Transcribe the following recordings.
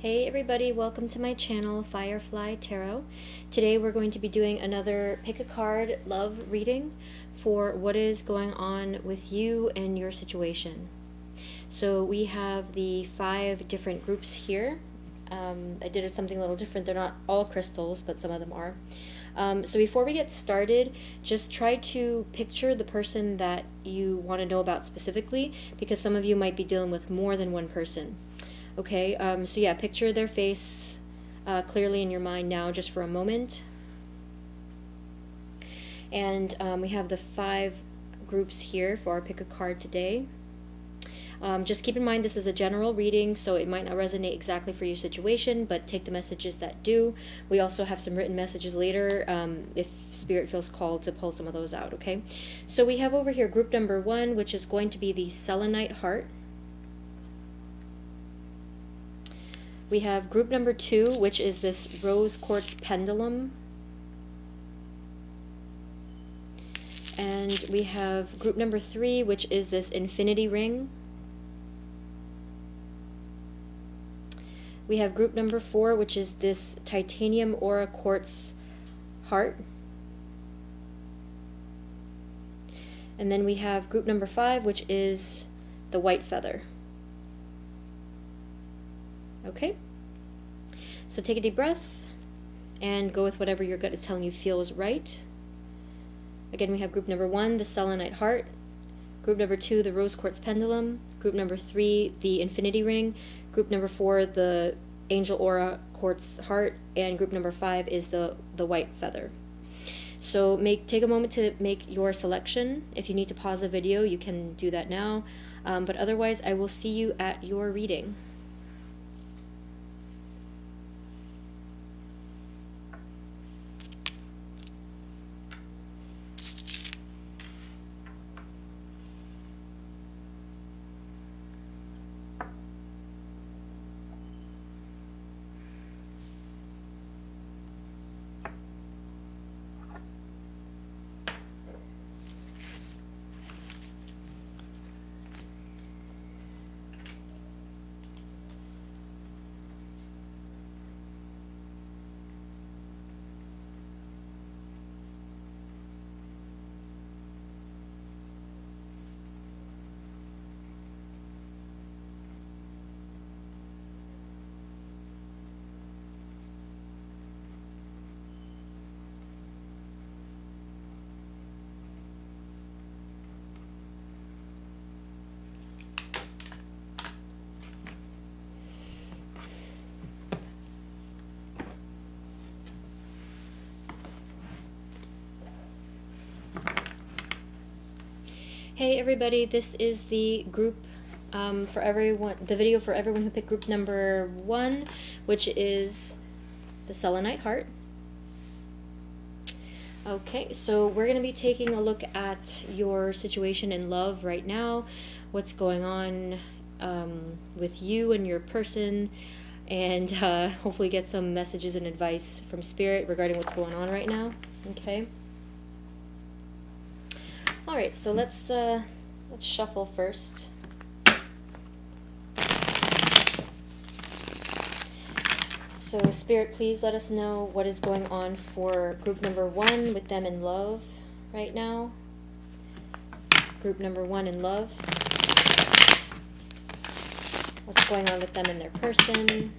Hey everybody, welcome to my channel, Firefly Tarot. Today we're going to be doing another pick a card love reading for what is going on with you and your situation. So we have the 5 different groups here. I did something a little different. They're not all crystals, but some of them are. So before we get started, just try to picture the person that you want to know about specifically, because some of you might be dealing with more than one person. Okay, so yeah, picture their face clearly in your mind now just for a moment. And we have the 5 groups here for our pick a card today. Just keep in mind this is a general reading, so it might not resonate exactly for your situation, but take the messages that do. We also have some written messages later if Spirit feels called to pull some of those out, okay? So we have over here group number 1, which is going to be the Selenite heart. We have group number 2, which is this rose quartz pendulum. And we have group number 3, which is this infinity ring. We have group number 4, which is this titanium aura quartz heart. And then we have group number 5, which is the white feather. Okay, so take a deep breath and go with whatever your gut is telling you feels right. Again, we have group number 1, the selenite heart, group number 2, the rose quartz pendulum, group number 3, the infinity ring, group number 4, the angel aura quartz heart, and group number 5 is the white feather. So take a moment to make your selection. If you need to pause the video, you can do that now, but otherwise I will see you at your reading. Hey everybody, this is the group for everyone, the video for everyone who picked group number 1, which is the selenite heart. Okay, so we're going to be taking a look at your situation in love right now, what's going on with you and your person, and hopefully get some messages and advice from Spirit regarding what's going on right now. Okay. All right, so let's shuffle first. So Spirit, please let us know what is going on for group number 1 with them in love right now. Group number 1 in love. What's going on with them and their person?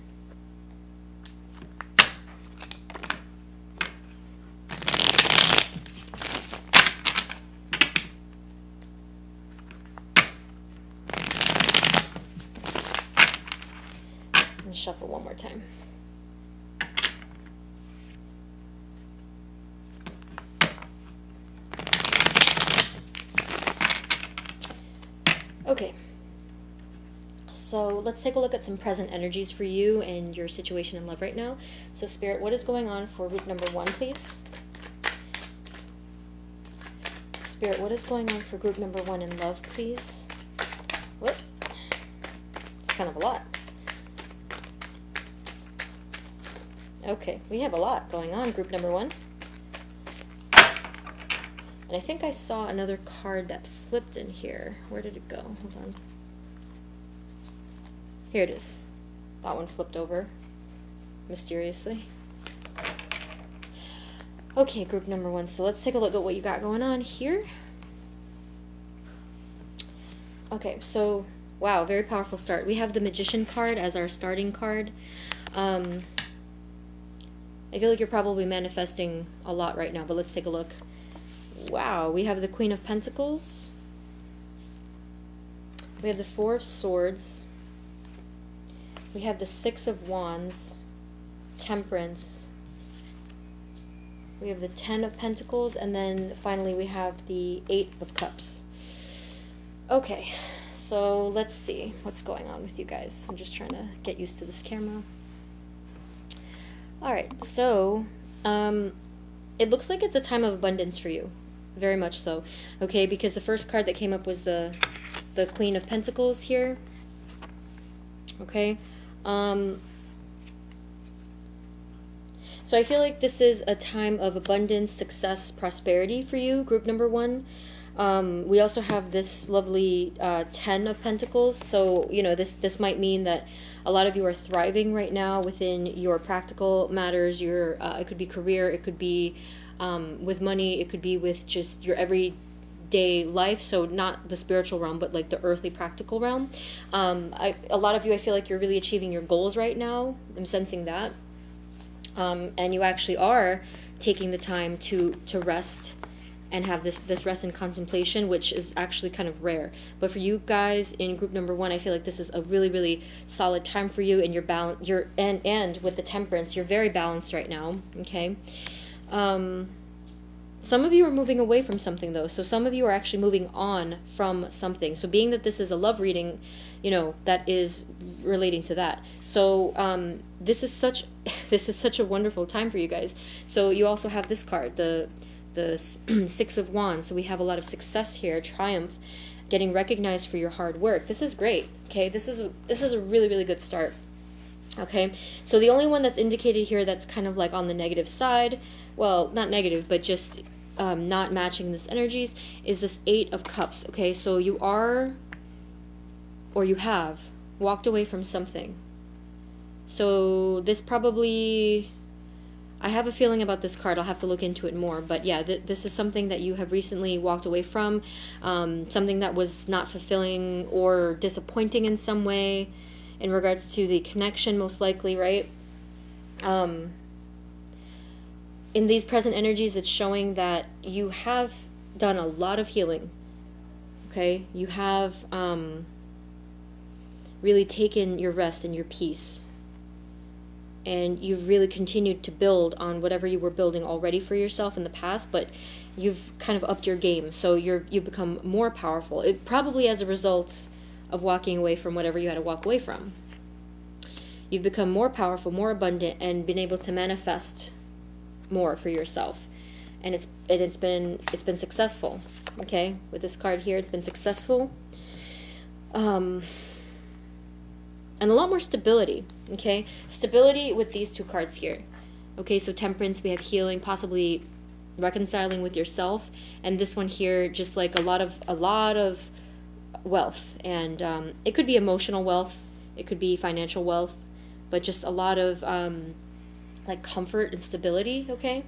Shuffle one more time. Okay, so let's take a look at some present energies for you and your situation in love right now. So Spirit, what is going on for group number 1, please? Spirit, what is going on for group number 1 in love, please? Whoop. It's kind of a lot. Okay, we have a lot going on, group number 1. And I think I saw another card that flipped in here. Where did it go? Hold on. Here it is. That one flipped over mysteriously. Okay, group number 1. So let's take a look at what you got going on here. Okay, so wow, very powerful start. We have the Magician card as our starting card. I feel like you're probably manifesting a lot right now, but let's take a look. Wow, we have the Queen of Pentacles. We have the Four of Swords. We have the Six of Wands, Temperance. We have the Ten of Pentacles, and then finally we have the Eight of Cups. Okay, so let's see what's going on with you guys. I'm just trying to get used to this camera. Alright, so it looks like it's a time of abundance for you. Very much so. Okay, because the first card that came up was the Queen of Pentacles here. Okay. So I feel like this is a time of abundance, success, prosperity for you, group number 1. We also have this lovely 10 of Pentacles, so you know this might mean that a lot of you are thriving right now within your practical matters. Your it could be career, it could be with money, it could be with just your everyday life. So not the spiritual realm, but like the earthly, practical realm. A lot of you, I feel like you're really achieving your goals right now. I'm sensing that, and you actually are taking the time to rest and have this rest and contemplation, which is actually kind of rare. But for you guys in group number 1, I feel like this is a really, really solid time for you, and and with the Temperance, you're very balanced right now. Okay. Some of you are moving away from something though, so some of you are actually moving on from something. So being that this is a love reading, you know, that is relating to that. So this is such a wonderful time for you guys. So you also have this card, the Six of Wands. So we have a lot of success here, triumph, getting recognized for your hard work. This is great. Okay, this is a really, really good start. Okay, so the only one that's indicated here that's kind of like on the negative side, well, not negative, but just not matching this energies, is this Eight of Cups. Okay, so you are, or you have, walked away from something. So this probably, I have a feeling about this card. I'll have to look into it more. But yeah, this is something that you have recently walked away from, something that was not fulfilling or disappointing in some way in regards to the connection, most likely, right? In these present energies, it's showing that you have done a lot of healing. Okay? You have really taken your rest and your peace. And you've really continued to build on whatever you were building already for yourself in the past, but you've kind of upped your game. So you've become more powerful. It probably as a result of walking away from whatever you had to walk away from. You've become more powerful, more abundant, and been able to manifest more for yourself. And it's been successful. Okay? With this card here, it's been successful. And a lot more stability, okay? Stability with these two cards here. Okay, so Temperance, we have healing, possibly reconciling with yourself, and this one here, just like a lot of wealth, and it could be emotional wealth, it could be financial wealth, but just a lot of like comfort and stability, okay?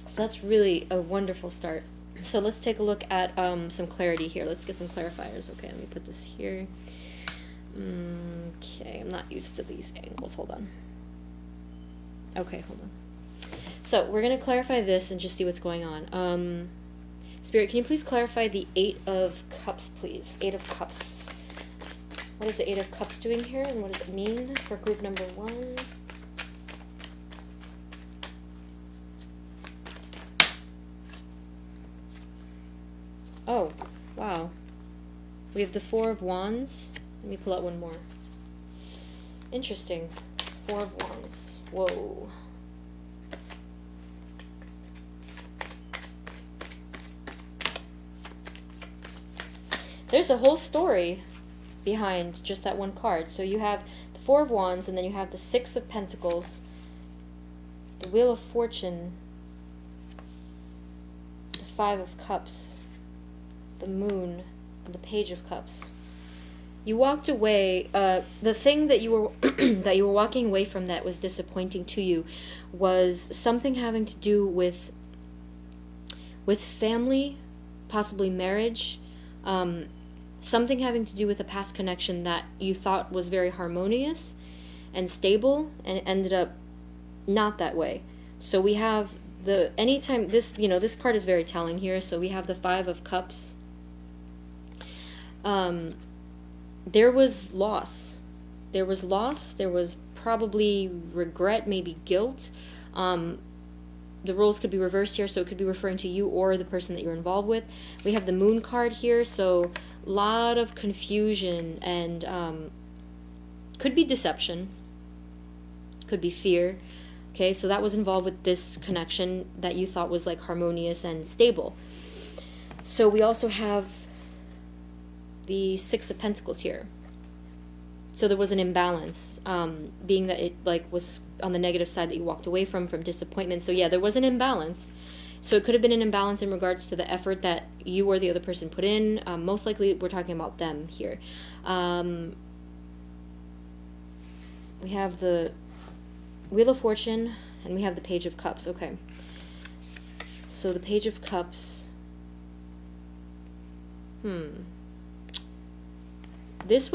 So that's really a wonderful start. So let's take a look at some clarity here. Let's get some clarifiers. Okay, let me put this here. Okay, I'm not used to these angles. Hold on. Okay, hold on. So we're going to clarify this and just see what's going on. Spirit, can you please clarify the Eight of Cups, please? Eight of Cups. What is the Eight of Cups doing here, and what does it mean for group number 1? Oh, wow. We have the Four of Wands. Let me pull out one more. Interesting. Four of Wands. Whoa. There's a whole story behind just that one card. So you have the Four of Wands, and then you have the Six of Pentacles, the Wheel of Fortune, Five of Cups, the Moon, and the Page of Cups. you walked away. The thing that you were that you were walking away from that was disappointing to you was something having to do with family, possibly marriage, something having to do with a past connection that you thought was very harmonious and stable, and it ended up not that way. So we have anytime this, this card is very telling here. So we have the Five of Cups. There was loss. There was probably regret, maybe guilt. The roles could be reversed here, so it could be referring to you or the person that you're involved with. We have the Moon card here, so a lot of confusion and could be deception, could be fear. Okay, so that was involved with this connection that you thought was like harmonious and stable. So we also have the Six of Pentacles here. So there was an imbalance, being that it was on the negative side that you walked away from disappointment. So yeah, there was an imbalance. So it could have been an imbalance in regards to the effort that you or the other person put in. Most likely we're talking about them here. We have the Wheel of Fortune and we have the Page of Cups. Okay. So the Page of Cups. This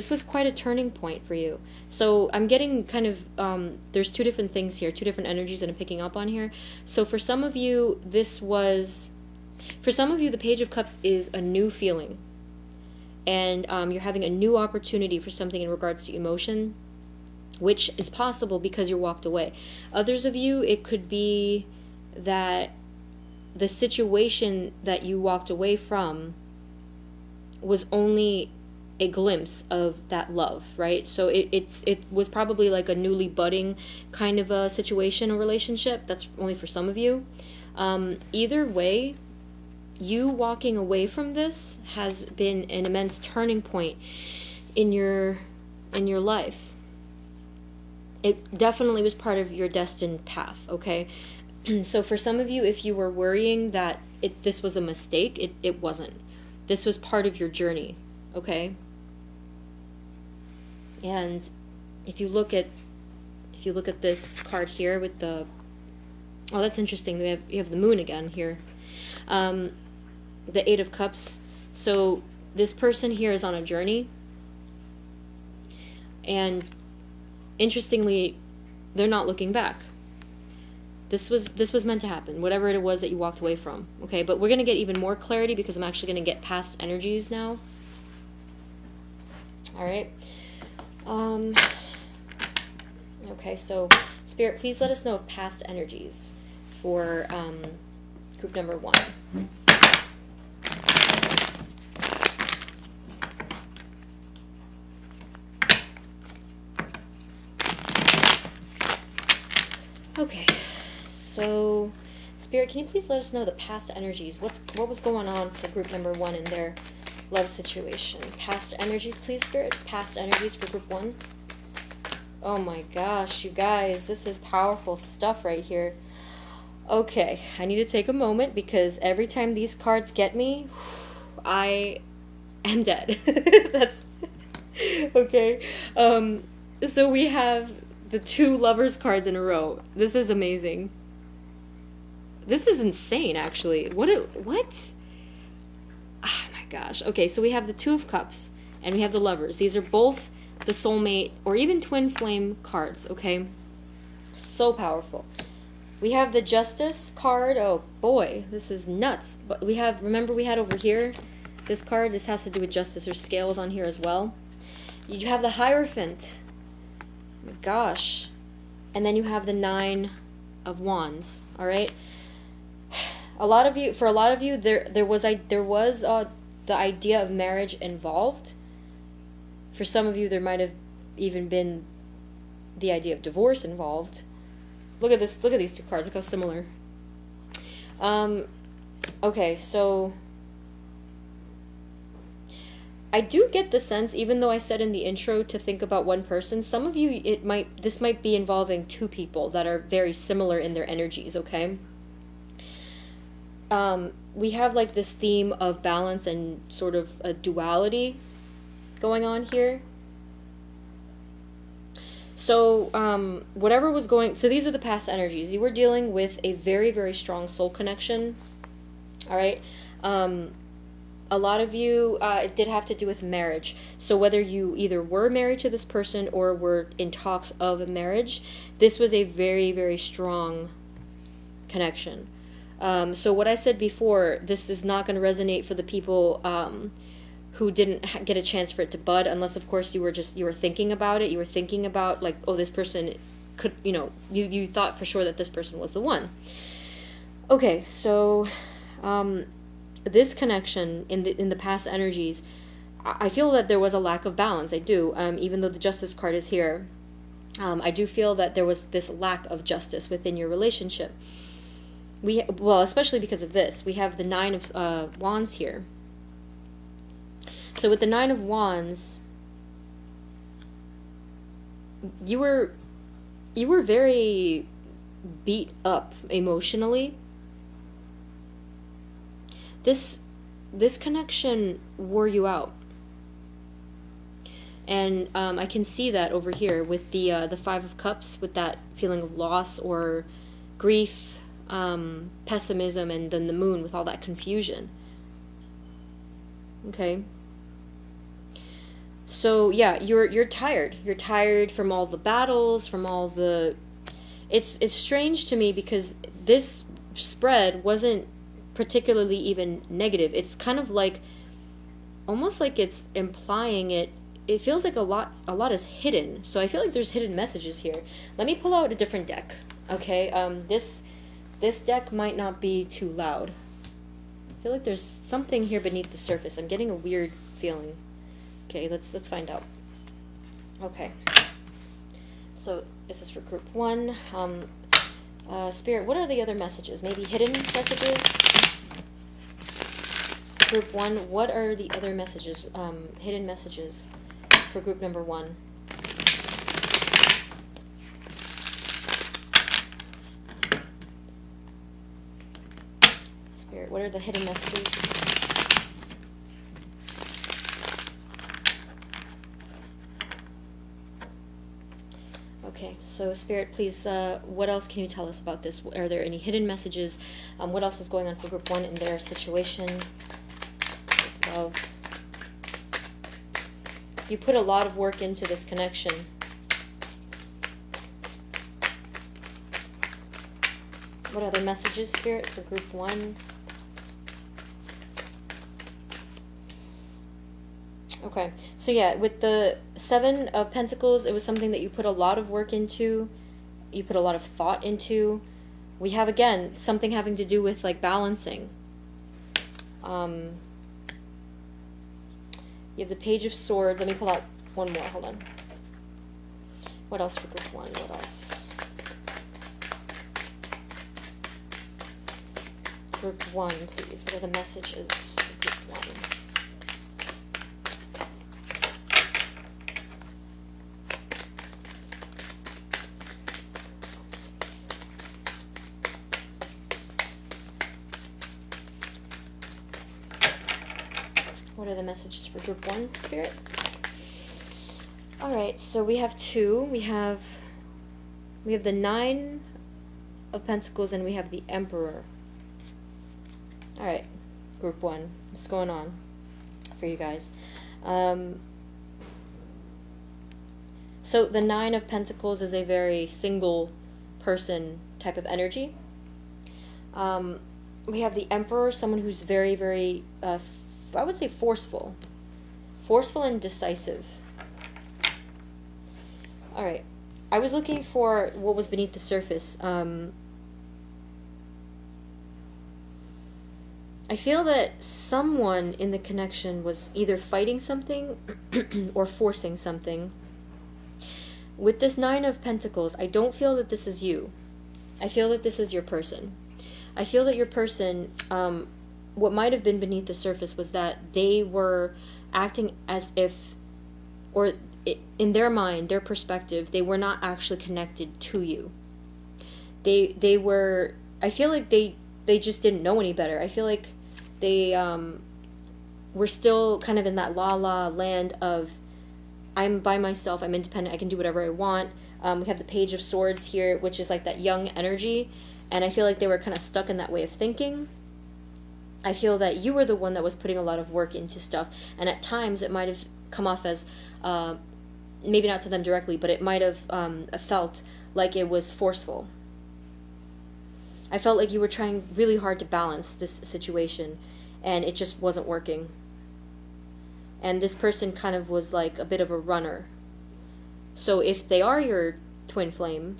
was quite a turning point for you. So I'm getting kind of, there's two different things here, two different energies that I'm picking up on here. So for some of you, the Page of Cups is a new feeling. And you're having a new opportunity for something in regards to emotion, which is possible because you walked away. Others of you, it could be that the situation that you walked away from was only a glimpse of that love, right? So it was probably like a newly budding kind of a situation or relationship. That's only for some of you. Either way, you walking away from this has been an immense turning point in your life. It definitely was part of your destined path, okay? So for some of you, if you were worrying that this was a mistake, it wasn't. This was part of your journey, okay? And if you look at this card here with the, oh, that's interesting. You have the Moon again here. The Eight of Cups. So this person here is on a journey, and interestingly, they're not looking back. This was meant to happen, whatever it was that you walked away from. Okay, but we're going to get even more clarity because I'm actually going to get past energies now. All right. Okay, so Spirit, please let us know of past energies for group number 1. Okay, so Spirit, can you please let us know the past energies? What was going on for group number 1 in their love situation? Past energies, please, Spirit. Past energies for group 1. Oh my gosh, you guys, this is powerful stuff right here. Okay, I need to take a moment because every time these cards get me, I am dead. That's okay. So we have the 2 lovers cards in a row. This is amazing. This is insane, actually. What? Oh my gosh. Okay, so we have the 2 of Cups and we have the Lovers. These are both the soulmate or even twin flame cards, okay? So powerful. We have the Justice card. Oh boy, this is nuts. But remember we had over here this card. This has to do with justice. There's scales on here as well. You have the Hierophant. Oh my gosh. And then you have the 9 of Wands, all right? For a lot of you, there was the idea of marriage involved. For some of you, there might have even been the idea of divorce involved. Look at this. Look at these 2 cards. Look how similar. Okay, so I do get the sense, even though I said in the intro to think about one person, some of you, this might be involving 2 people that are very similar in their energies, okay? we have like this theme of balance and sort of a duality going on here. So whatever was going, so these are the past energies. You were dealing with a very, very strong soul connection. All right. A lot of you, it did have to do with marriage. So whether you either were married to this person or were in talks of a marriage, this was a very, very strong connection. So what I said before, this is not going to resonate for the people who didn't get a chance for it to bud, unless of course you were thinking about it. You were thinking about like, oh, this person could, you thought for sure that this person was the one. Okay, so this connection in the past energies, I feel that there was a lack of balance. I do, even though the Justice card is here. I do feel that there was this lack of justice within your relationship. Well, especially because of this. We have the Nine of Wands here. So with the Nine of Wands, you were very beat up emotionally. This connection wore you out. And I can see that over here with the Five of Cups, with that feeling of loss or grief, pessimism, and then the Moon with all that confusion. Okay. So yeah, you're tired. You're tired from all the battles, from all the. It's strange to me because this spread wasn't particularly even negative. It's kind of like, almost like it's implying it. It feels like a lot is hidden. So I feel like there's hidden messages here. Let me pull out a different deck. Okay, this deck might not be too loud. I feel like there's something here beneath the surface. I'm getting a weird feeling. Okay, let's find out. Okay. So this is for group 1. Spirit, what are the other messages? Maybe hidden messages? Group 1, what are the other messages, hidden messages for group number 1? Spirit, what are the hidden messages? Okay, so Spirit, please, what else can you tell us about this? Are there any hidden messages? What else is going on for group 1 in their situation? Love. You put a lot of work into this connection. What other messages, Spirit, for group 1? Okay, so yeah, with the Seven of Pentacles, it was something that you put a lot of work into, you put a lot of thought into. We have, again, something having to do with, like, balancing. You have the Page of Swords. Let me pull out one more, hold on. What else for group 1? What else? Group 1, please. What are the messages for group 1? What are the messages for group 1, Spirit? Alright, so we have 2. We have the Nine of Pentacles and we have the Emperor. Alright, group 1. What's going on for you guys? So the Nine of Pentacles is a very single person type of energy. We have the Emperor, someone who's very, very I would say forceful and decisive. All right, I was looking for what was beneath the surface. I feel that someone in the connection was either fighting something or forcing something. With this Nine of Pentacles, I don't feel that this is you. I feel that this is your person. I feel that your person, what might have been beneath the surface was that they were acting as if, or in their mind, their perspective, they were not actually connected to you. They were, I feel like they they just didn't know any better. I feel like they were still kind of in that la land of, I'm by myself, I'm independent, I can do whatever I want. We have the Page of Swords here, which is like that young energy, and I feel like they were kind of stuck in that way of thinking. I feel that you were the one that was putting a lot of work into stuff, and at times it might have come off as, maybe not to them directly, but it might have felt like it was forceful. I felt like you were trying really hard to balance this situation, and it just wasn't working. And this person kind of was like a bit of a runner. So if they are your twin flame,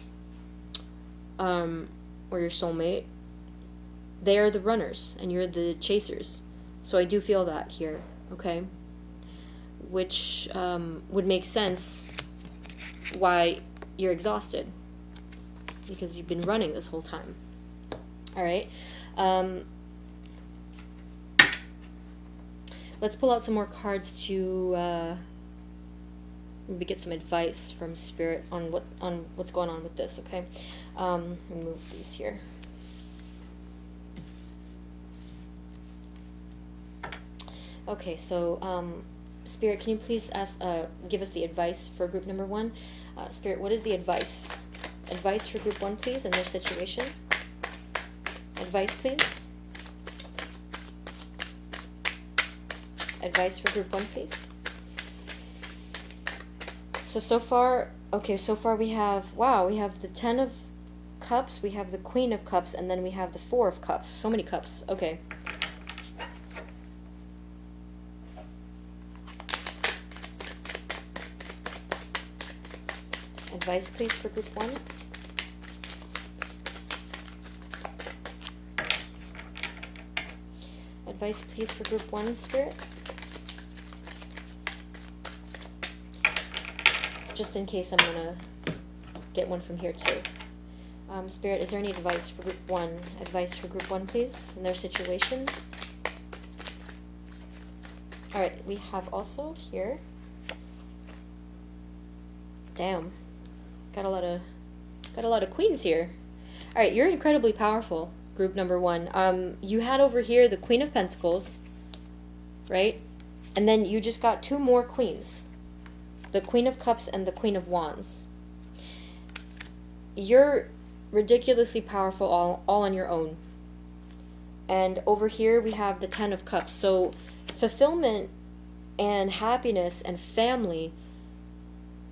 or your soulmate, they are the runners, and you're the chasers. So I do feel that here, okay? Which would make sense why you're exhausted, because you've been running this whole time. All right. Let's pull out some more cards to maybe get some advice from Spirit on what's going on with this. Okay. Remove these here. Okay. So, Spirit, can you please give us the advice for group number 1? Spirit, what is the advice? Advice for group 1, please, in their situation. Advice, please. Advice for group 1, please. So far we have, wow, we have the 10 of Cups, we have the Queen of Cups, and then we have the 4 of Cups. So many cups. Okay. Advice, please, for group 1. Advice, please, for group 1, Spirit. Just in case I'm going to get one from here, too. Spirit, is there any advice for group 1? Advice for group 1, please, in their situation. Alright, we have also here. Damn. Got a lot of queens here. Alright, you're incredibly powerful, group number 1. You had over here the Queen of Pentacles, right? And then you just got 2 more queens. The Queen of Cups and the Queen of Wands. You're ridiculously powerful all on your own. And over here we have the 10 of Cups. So fulfillment and happiness and family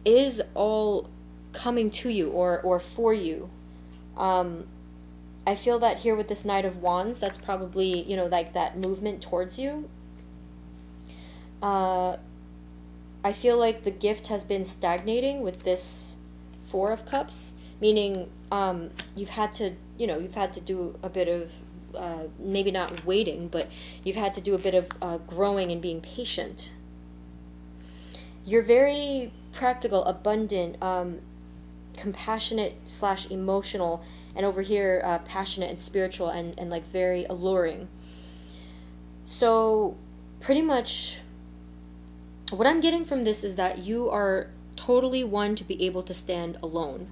is all coming to you or for you. I feel that here with this Knight of Wands, that's probably, you know, like that movement towards you. I feel like the gift has been stagnating with this 4 of Cups, meaning you've had to do a bit of, maybe not waiting, but you've had to do a bit of growing and being patient. You're very practical, abundant, compassionate / emotional, and over here passionate and spiritual and like very alluring. So pretty much what I'm getting from this is that you are totally one to be able to stand alone.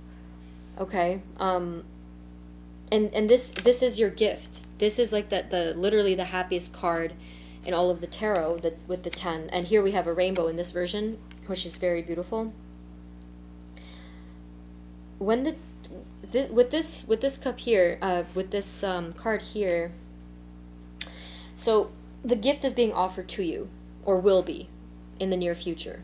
Okay? And this is your gift. This is like the literally the happiest card in all of the tarot, with the 10. And here we have a rainbow in this version, which is very beautiful. When with this cup here, with this card here, so the gift is being offered to you, or will be, in the near future.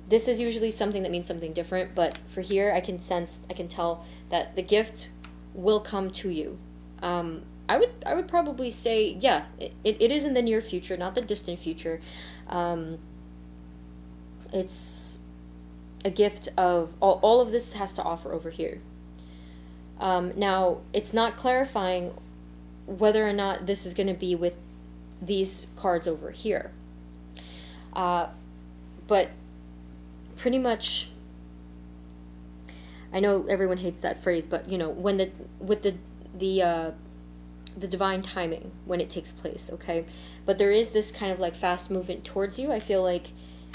This is usually something that means something different, but for here I can tell that the gift will come to you. I would probably say, yeah, it is in the near future, not the distant future. It's a gift of all of this has to offer over here. Now, it's not clarifying whether or not this is going to be with these cards over here. But pretty much, I know everyone hates that phrase, but you know, when with the divine timing when it takes place, okay? But there is this kind of like fast movement towards you. I feel like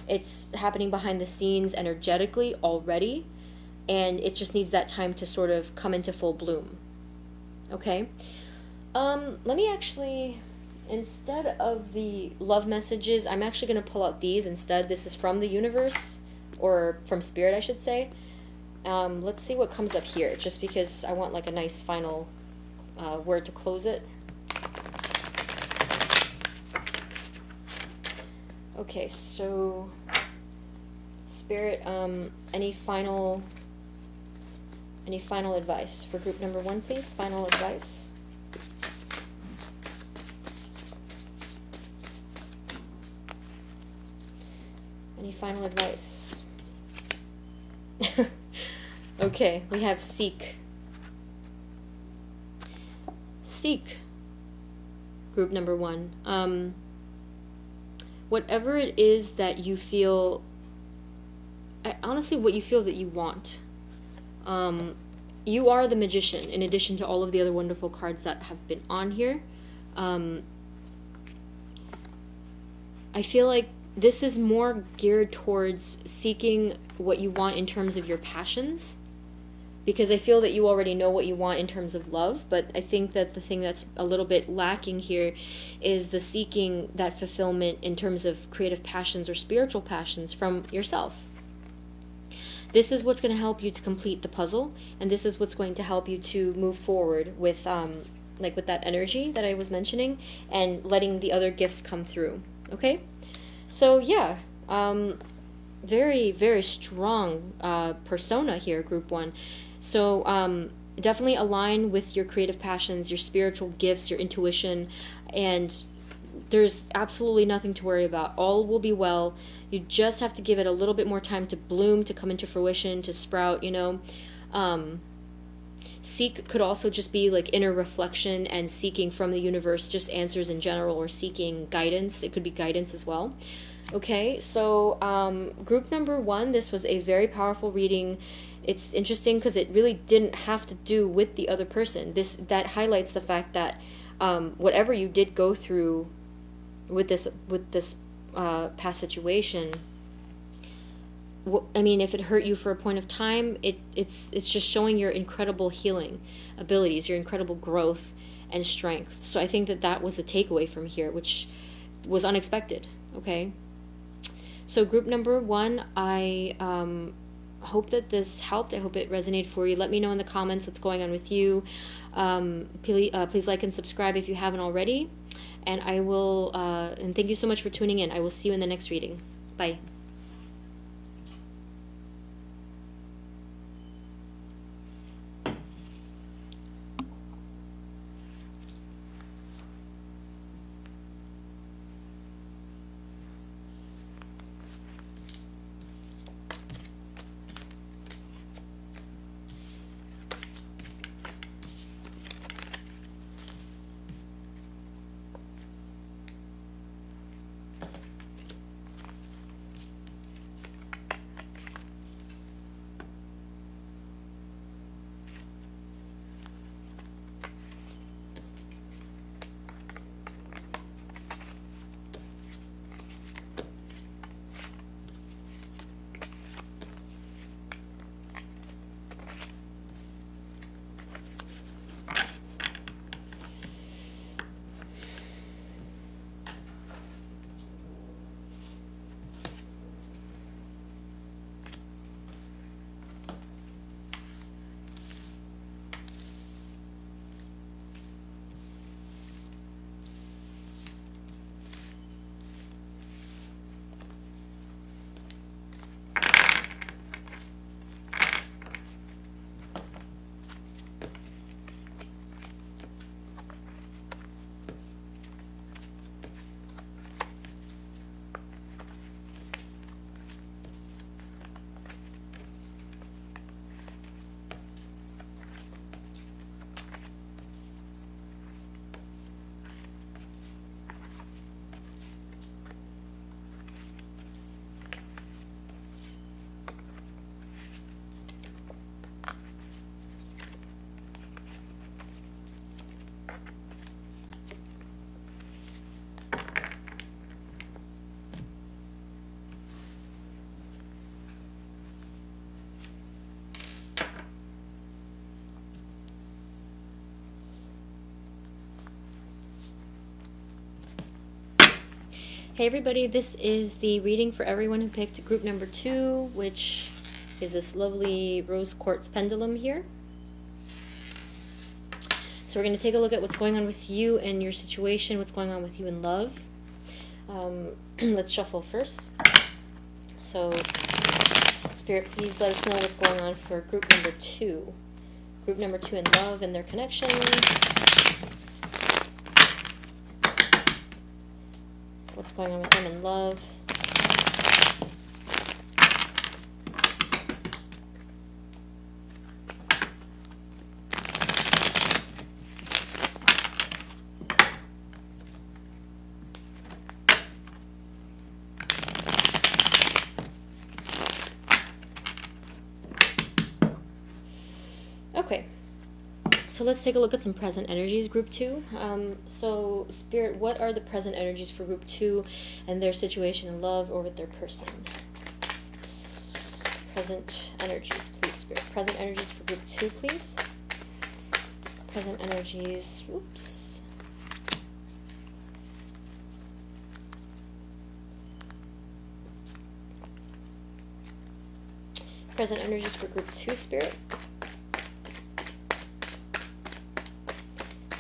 it's happening behind the scenes energetically already, and it just needs that time to sort of come into full bloom, okay? Let me actually, instead of the love messages, I'm actually going to pull out these instead. This is from the universe, or from spirit, I should say. Let's see what comes up here, just because I want like a nice final word to close it. Okay, so spirit, any final advice for group number 1, please? Final advice. Any final advice? Okay, we have seek. Seek, group number 1. Whatever it is that you feel, honestly, what you feel that you want. You are the magician, in addition to all of the other wonderful cards that have been on here. I feel like this is more geared towards seeking what you want in terms of your passions, because I feel that you already know what you want in terms of love, but I think that the thing that's a little bit lacking here is the seeking that fulfillment in terms of creative passions or spiritual passions from yourself. This is what's going to help you to complete the puzzle, and this is what's going to help you to move forward with like with that energy that I was mentioning, and letting the other gifts come through. Okay? So yeah, very, very strong persona here, group 1. So definitely align with your creative passions, your spiritual gifts, your intuition, and there's absolutely nothing to worry about. All will be well. You just have to give it a little bit more time to bloom, to come into fruition, to sprout, you know. Seek could also just be like inner reflection and seeking from the universe, just answers in general, or seeking guidance. It could be guidance as well. Okay, so group number 1, this was a very powerful reading. It's interesting because it really didn't have to do with the other person. That highlights the fact that whatever you did go through with this past situation, I mean, if it hurt you for a point of time, it's just showing your incredible healing abilities, your incredible growth and strength. So I think that was the takeaway from here, which was unexpected. Okay. So group number 1, I hope that this helped. I hope it resonated for you. Let me know in the comments what's going on with you. Please like and subscribe if you haven't already. And I will, and thank you so much for tuning in. I will see you in the next reading. Bye. Hey everybody, this is the reading for everyone who picked group number 2, which is this lovely rose quartz pendulum here. So we're going to take a look at what's going on with you and your situation, what's going on with you in love. Let's shuffle first. So, Spirit, please let us know what's going on for group number 2. Group number 2 in love and their connection. What's going on with them in love. Okay, so let's take a look at some present energies, group 2. So, Spirit, what are the present energies for group 2 and their situation in love or with their person? Present energies, please, Spirit. Present energies for group 2, please. Present energies, oops. Present energies for group 2, Spirit.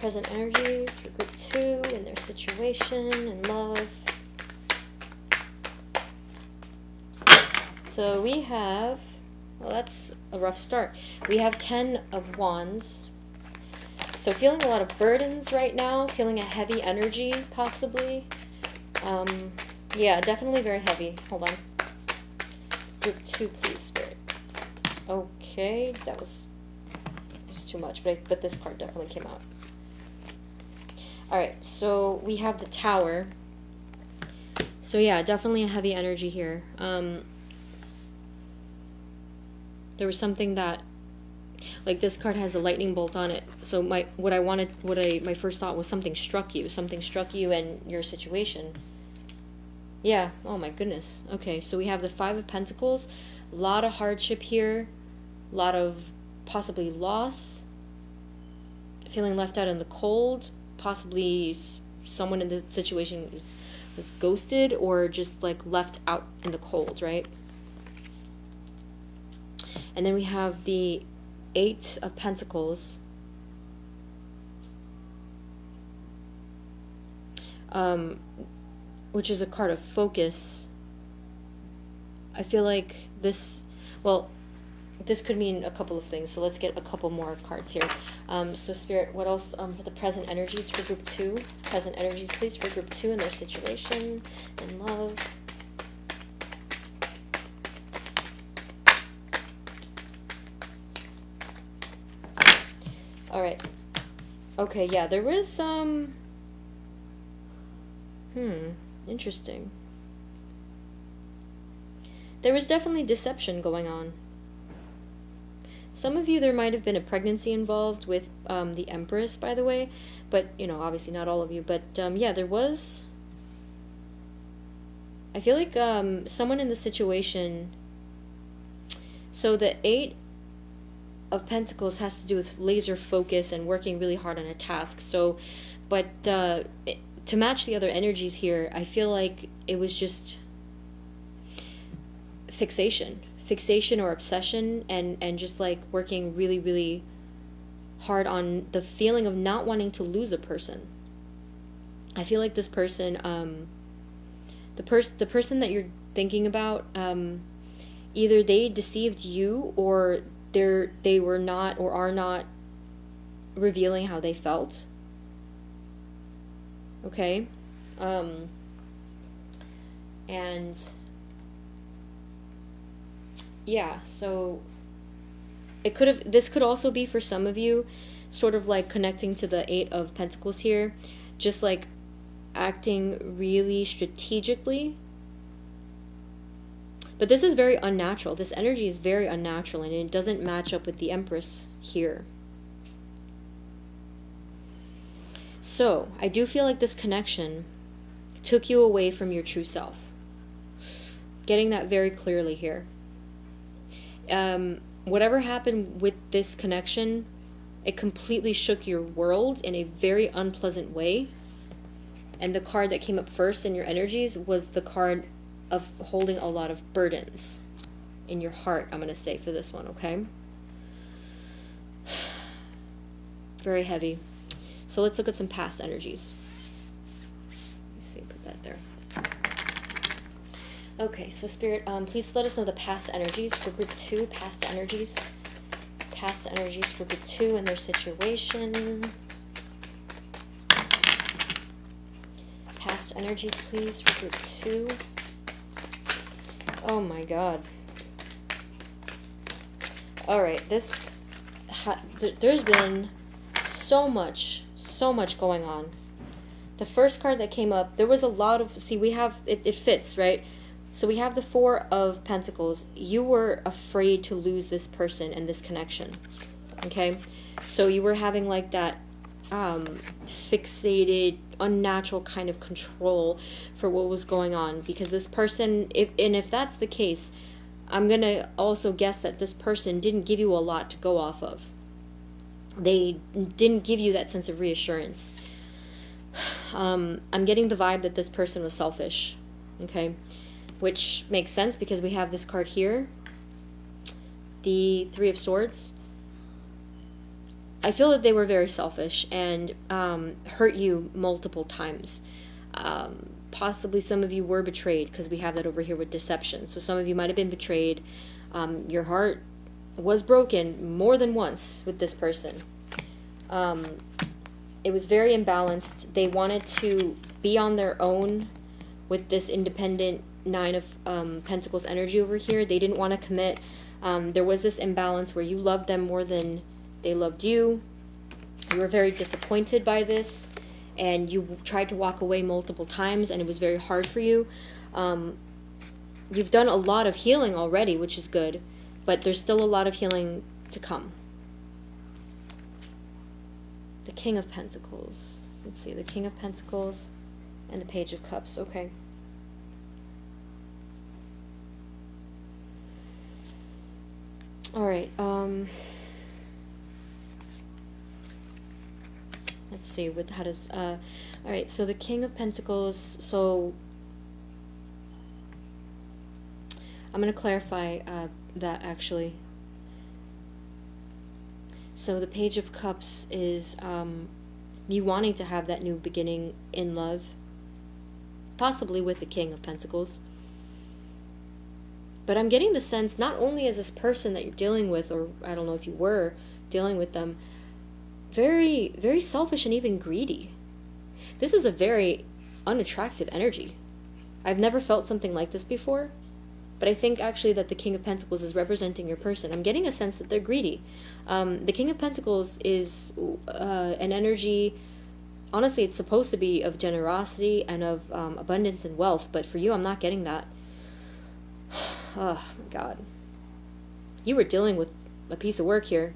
Present energies for group 2 and their situation and love. So we have, well, that's a rough start. We have 10 of Wands. So feeling a lot of burdens right now, feeling a heavy energy possibly. Yeah, definitely very heavy. Hold on. Group 2, please, Spirit. Okay, that was just too much, but this card definitely came out. Alright, so we have the Tower. So yeah, definitely a heavy energy here. There was something that, like, this card has a lightning bolt on it. So my first thought was something struck you and your situation. Yeah, oh my goodness. Okay, so we have the 5 of Pentacles. A lot of hardship here. A lot of possibly loss. Feeling left out in the cold. Possibly someone in the situation was ghosted or just like left out in the cold, right? And then we have the 8 of Pentacles. Which is a card of focus. I feel like this, well, this could mean a couple of things, so let's get a couple more cards here. So Spirit, what else for the present energies for group 2? Present energies, please, for group 2 and their situation and love. Alright. Okay, yeah, there was interesting. There was definitely deception going on. Some of you, there might have been a pregnancy involved with the Empress, by the way. But, you know, obviously not all of you. But, yeah, there was... I feel like someone in the situation... So the 8 of Pentacles has to do with laser focus and working really hard on a task. So, but to match the other energies here, I feel like it was just fixation or obsession, and just like working really, really hard on the feeling of not wanting to lose a person. I feel like this person, the person that you're thinking about, either they deceived you or they were not or are not revealing how they felt. Okay? And yeah, so this could also be for some of you sort of like connecting to the 8 of Pentacles here, just like acting really strategically. But this is very unnatural. This energy is very unnatural, and it doesn't match up with the Empress here. So, I do feel like this connection took you away from your true self. Getting that very clearly here. Whatever happened with this connection, it completely shook your world in a very unpleasant way. And the card that came up first in your energies was the card of holding a lot of burdens in your heart, I'm going to say, for this one, okay? Very heavy. So let's look at some past energies. Let's see, put that there. Okay, so Spirit, please let us know the past energies for group 2, past energies for group 2 and their situation. Past energies, please, for group 2. Oh my God. All right, there's been so much going on. The first card that came up, there was a lot of, see, we have, it fits, right? So we have the 4 of Pentacles. You were afraid to lose this person and this connection, okay? So you were having like that fixated, unnatural kind of control for what was going on, because this person, if that's the case, I'm going to also guess that this person didn't give you a lot to go off of. They didn't give you that sense of reassurance. I'm getting the vibe that this person was selfish, okay? Which makes sense because we have this card here, the 3 of Swords. I feel that they were very selfish and hurt you multiple times. Possibly some of you were betrayed, because we have that over here with deception. So some of you might have been betrayed. Your heart was broken more than once with this person. It was very imbalanced. They wanted to be on their own with this independent 9 of Pentacles energy over here. They didn't want to commit. There was this imbalance where you loved them more than they loved you. You were very disappointed by this, and you tried to walk away multiple times, and it was very hard for you. You've done a lot of healing already, which is good, but there's still a lot of healing to come. The King of Pentacles. Let's see, the King of Pentacles and the Page of Cups. Okay. All right. Let's see. How does? All right. So the King of Pentacles. So I'm going to clarify that actually. So the Page of Cups is you wanting to have that new beginning in love, possibly with the King of Pentacles. But I'm getting the sense, not only is this person that you're dealing with, or I don't know if you were dealing with them, very, very selfish and even greedy. This is a very unattractive energy. I've never felt something like this before, but I think actually that the King of Pentacles is representing your person. I'm getting a sense that they're greedy. The King of Pentacles is an energy, honestly, it's supposed to be of generosity and of abundance and wealth, but for you, I'm not getting that. Oh my God. You were dealing with a piece of work here.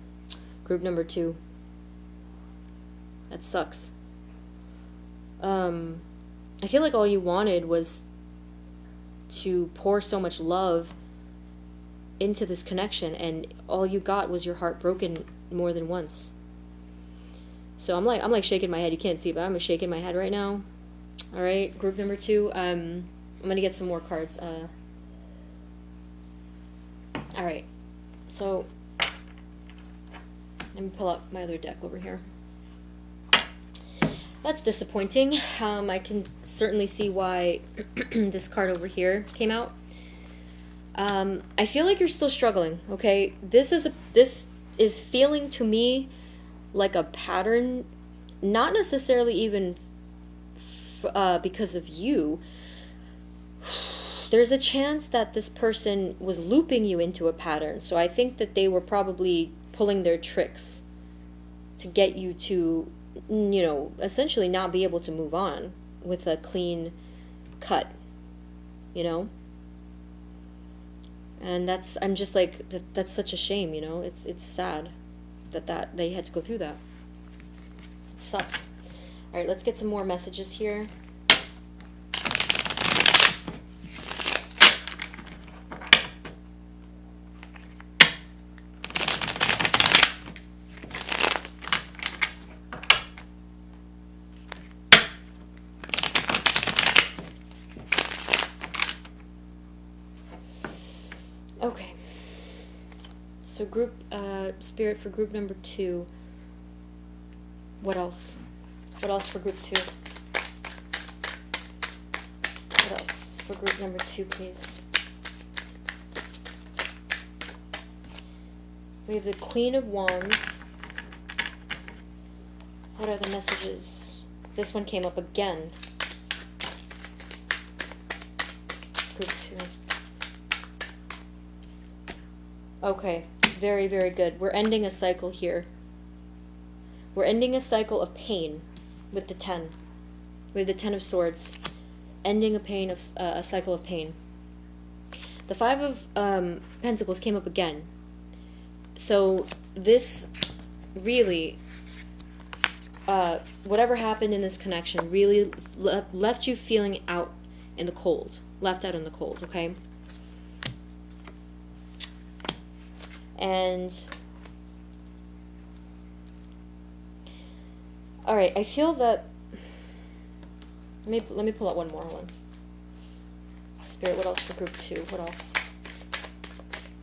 Group number 2. That sucks. I feel like all you wanted was to pour so much love into this connection, and all you got was your heart broken more than once. So I'm like shaking my head. You can't see, but I'm shaking my head right now. All right, group number 2. I'm gonna get some more cards. All right, so let me pull up my other deck over here. That's disappointing. I can certainly see why this card over here came out. I feel like you're still struggling, okay? This is feeling to me like a pattern, not necessarily even because of you. There's a chance that this person was looping you into a pattern. So I think that they were probably pulling their tricks to get you to, you know, essentially not be able to move on with a clean cut, you know? And I'm just like, that's such a shame, you know? It's sad that they had to go through that. It sucks. All right, let's get some more messages here. Okay. So group, Spirit, for group number 2. What else? What else for group 2? What else for group number 2, please? We have the Queen of Wands. What are the messages? This one came up again. Group 2. Okay, very, very good. We're ending a cycle here. We're ending a cycle of pain with the 10. With the 10 of Swords. Ending a cycle of pain. The 5 of Pentacles came up again. So this really, whatever happened in this connection really left you feeling out in the cold. Left out in the cold, okay? And all right, I feel that. Let me pull out one more. Hold on. Spirit, what else for group 2? What else?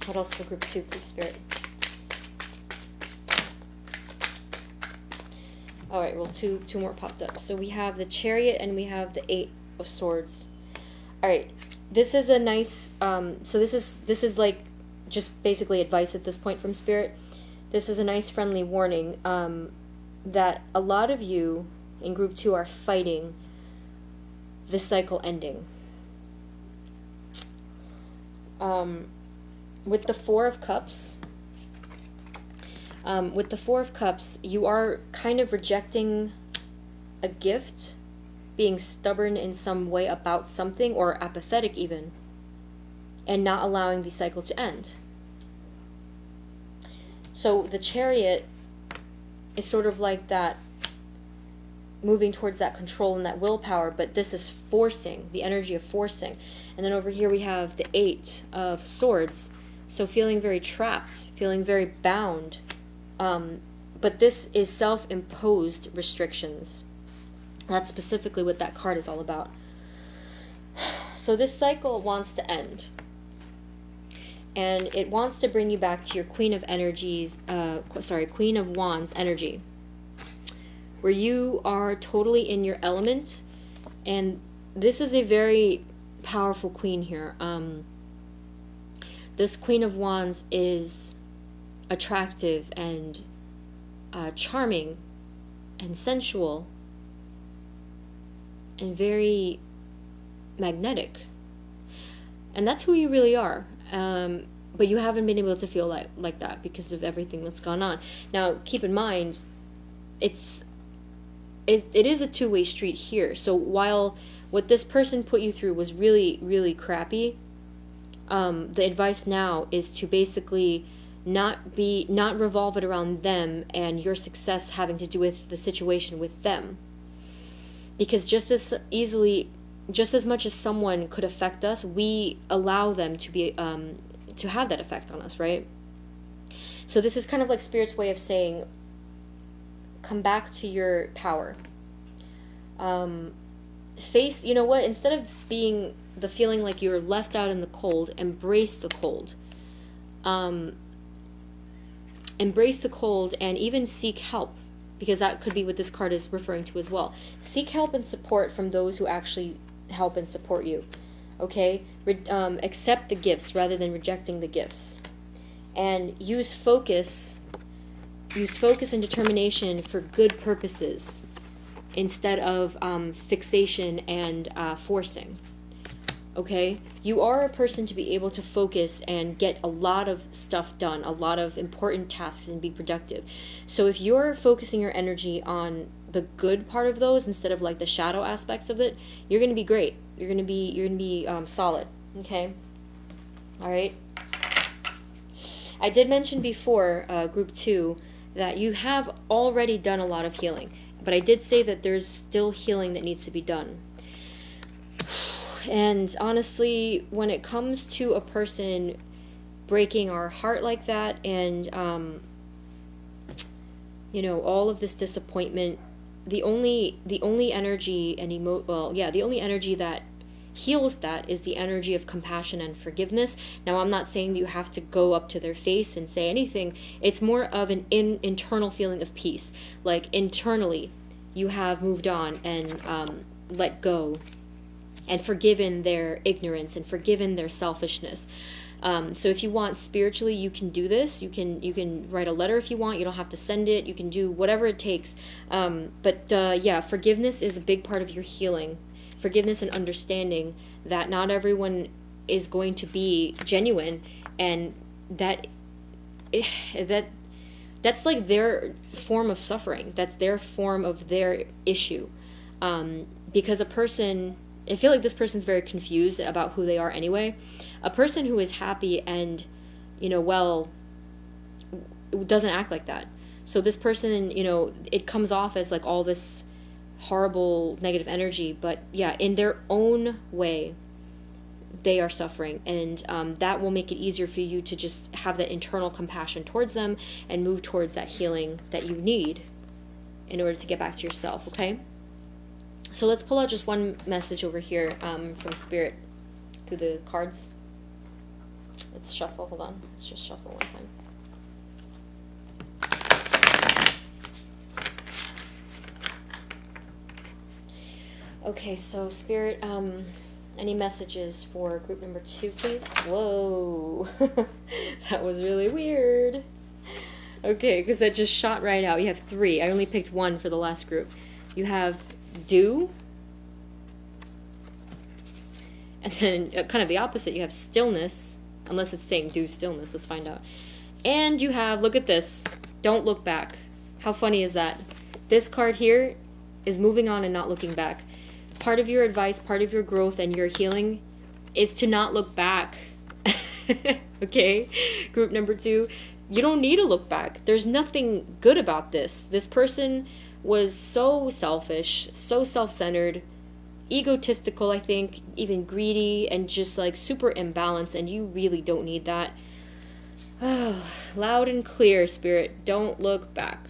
What else for group 2, please, Spirit? All right, well, two more popped up. So we have the Chariot and we have the 8 of Swords. All right, this is a nice. So this is like just basically advice at this point from Spirit. This is a nice friendly warning that a lot of you in group 2 are fighting this cycle ending. With the 4 of Cups, you are kind of rejecting a gift, being stubborn in some way about something, or apathetic even, and not allowing the cycle to end. So the Chariot is sort of like that, moving towards that control and that willpower, but this is forcing, the energy of forcing. And then over here we have the 8 of Swords, so feeling very trapped, feeling very bound. But this is self-imposed restrictions. That's specifically what that card is all about. So this cycle wants to end. And it wants to bring you back to your Queen of Wands energy, where you are totally in your element. And this is a very powerful queen here. This Queen of Wands is attractive and charming and sensual and very magnetic. And that's who you really are. But you haven't been able to feel like that because of everything that's gone on. Now, keep in mind, it is a two-way street here. So while what this person put you through was really, really crappy, the advice now is to basically not revolve it around them and your success having to do with the situation with them. Because just as much as someone could affect us, we allow them to be to have that effect on us, right? So this is kind of like Spirit's way of saying, come back to your power. Face, you know what, instead of being the feeling like you're left out in the cold, embrace the cold. Embrace the cold and even seek help, because that could be what this card is referring to as well. Seek help and support from those who actually help and support you. Okay? Accept the gifts rather than rejecting the gifts. And use focus and determination for good purposes instead of fixation and forcing. Okay? You are a person to be able to focus and get a lot of stuff done, a lot of important tasks, and be productive. So if you're focusing your energy on the good part of those instead of like the shadow aspects of it, you're going to be great. You're going to be solid. Okay? All right? I did mention before, group 2, that you have already done a lot of healing. But I did say that there's still healing that needs to be done. And honestly, when it comes to a person breaking our heart like that, and all of this disappointment, the only energy and the only energy that heals that is the energy of compassion and forgiveness. Now, I'm not saying that you have to go up to their face and say anything. It's more of an internal feeling of peace. Like internally, you have moved on and let go and forgiven their ignorance and forgiven their selfishness. So if you want spiritually, you can do this. You can write a letter if you want. You don't have to send it. You can do whatever it takes. But yeah, forgiveness is a big part of your healing. Forgiveness and understanding that not everyone is going to be genuine, and that's like their form of suffering. That's their form of their issue. Because a person, I feel like this person's very confused about who they are anyway. A person who is happy and, well, doesn't act like that. So this person, it comes off as like all this horrible negative energy, but yeah, in their own way, they are suffering, and that will make it easier for you to just have that internal compassion towards them and move towards that healing that you need in order to get back to yourself, okay? So let's pull out just one message over here from Spirit through the cards. Let's shuffle, hold on, let's just shuffle one time. Okay, so Spirit, any messages for group number 2, please? Whoa, that was really weird. Okay, because that just shot right out. You have 3. I only picked 1 for the last group. You have do, and then kind of the opposite. You have stillness, unless it's saying do stillness. Let's find out. And you have, look at this, don't look back. How funny is that? This card here is moving on and not looking back. Part of your advice, part of your growth and your healing is to not look back. Okay? Group number 2, you don't need to look back. There's nothing good about this. This person was so selfish, so self-centered, egotistical, I think, even greedy, and just like super imbalanced, and you really don't need that. Oh, loud and clear, Spirit, don't look back.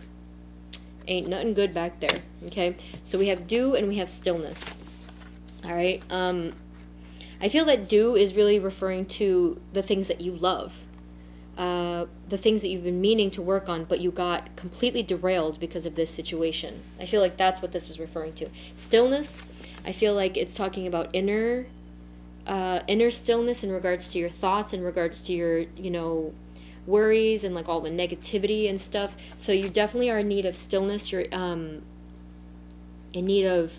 Ain't nothing good back there, okay? So we have do and we have stillness. All right? I feel that do is really referring to the things that you love. The things that you've been meaning to work on, but you got completely derailed because of this situation. I feel like that's what this is referring to. Stillness, I feel like it's talking about inner stillness in regards to your thoughts, in regards to your, worries and like all the negativity and stuff. So you definitely are in need of stillness. You're in need of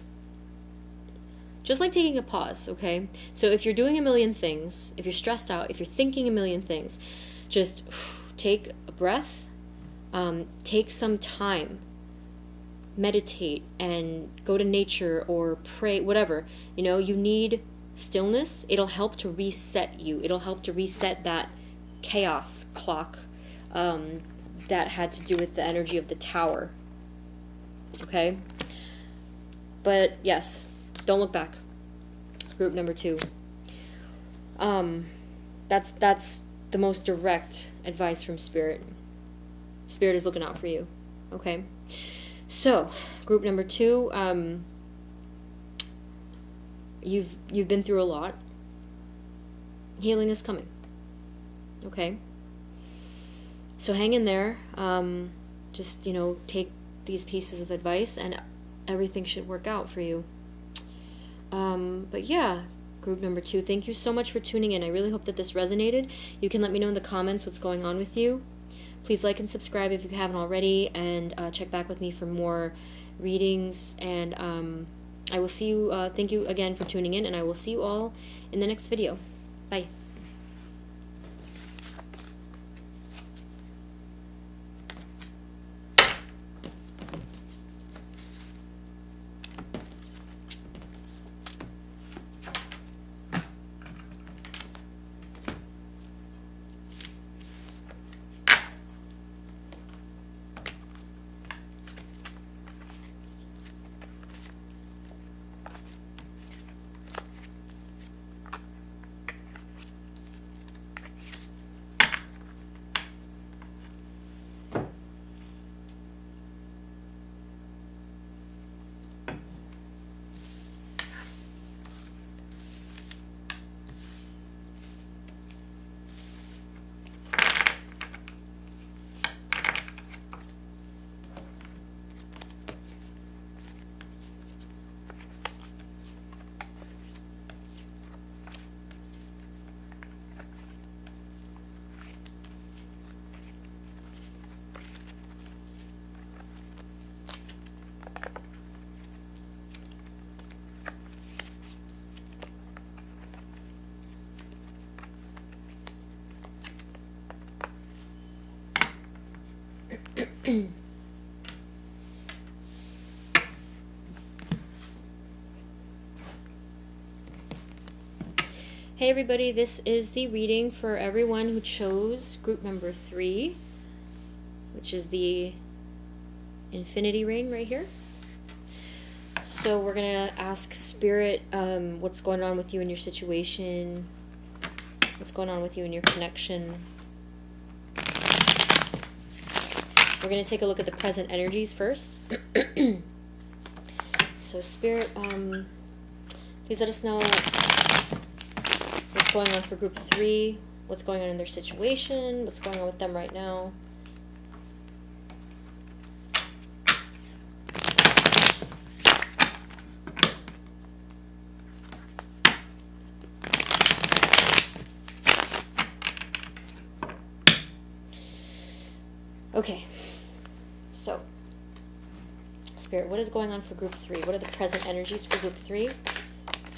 just like taking a pause, okay? So if you're doing a million things, if you're stressed out, if you're thinking a million things, just take a breath, take some time, meditate, and go to nature or pray, whatever. You need stillness. It'll help to reset you. It'll help to reset that chaos clock that had to do with the energy of the tower. Okay? But yes, don't look back. Group number 2. That's the most direct advice from Spirit. Spirit is looking out for you. Okay? So, group number 2, you've been through a lot. Healing is coming. Okay? So hang in there. Just, take these pieces of advice and everything should work out for you. But yeah, group number 2, thank you so much for tuning in. I really hope that this resonated. You can let me know in the comments what's going on with you. Please like and subscribe if you haven't already, and check back with me for more readings. And I will see you. Thank you again for tuning in, and I will see you all in the next video. Bye. Hey everybody, this is the reading for everyone who chose group number 3, which is the infinity ring right here. So we're going to ask Spirit what's going on with you in your situation, what's going on with you in your connection. We're going to take a look at the present energies first. So Spirit, please let us know what's going on for group 3, what's going on in their situation, what's going on with them right now. Okay, so Spirit, what is going on for group 3? What are the present energies for group 3?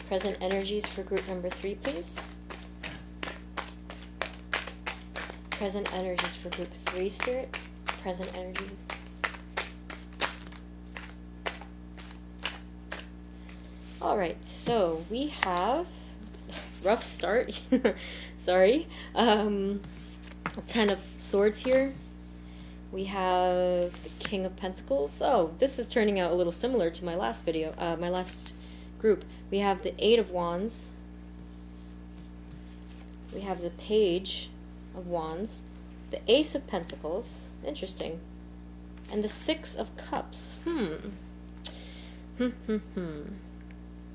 Present energies for group number 3, please. Present energies for group 3, Spirit. Present energies. Alright, so we have rough start. Sorry. A 10 of Swords here. We have the King of Pentacles. Oh, this is turning out a little similar to my last video, my last group. We have the 8 of Wands. We have the Page of Wands. The Ace of Pentacles. Interesting. And the 6 of Cups.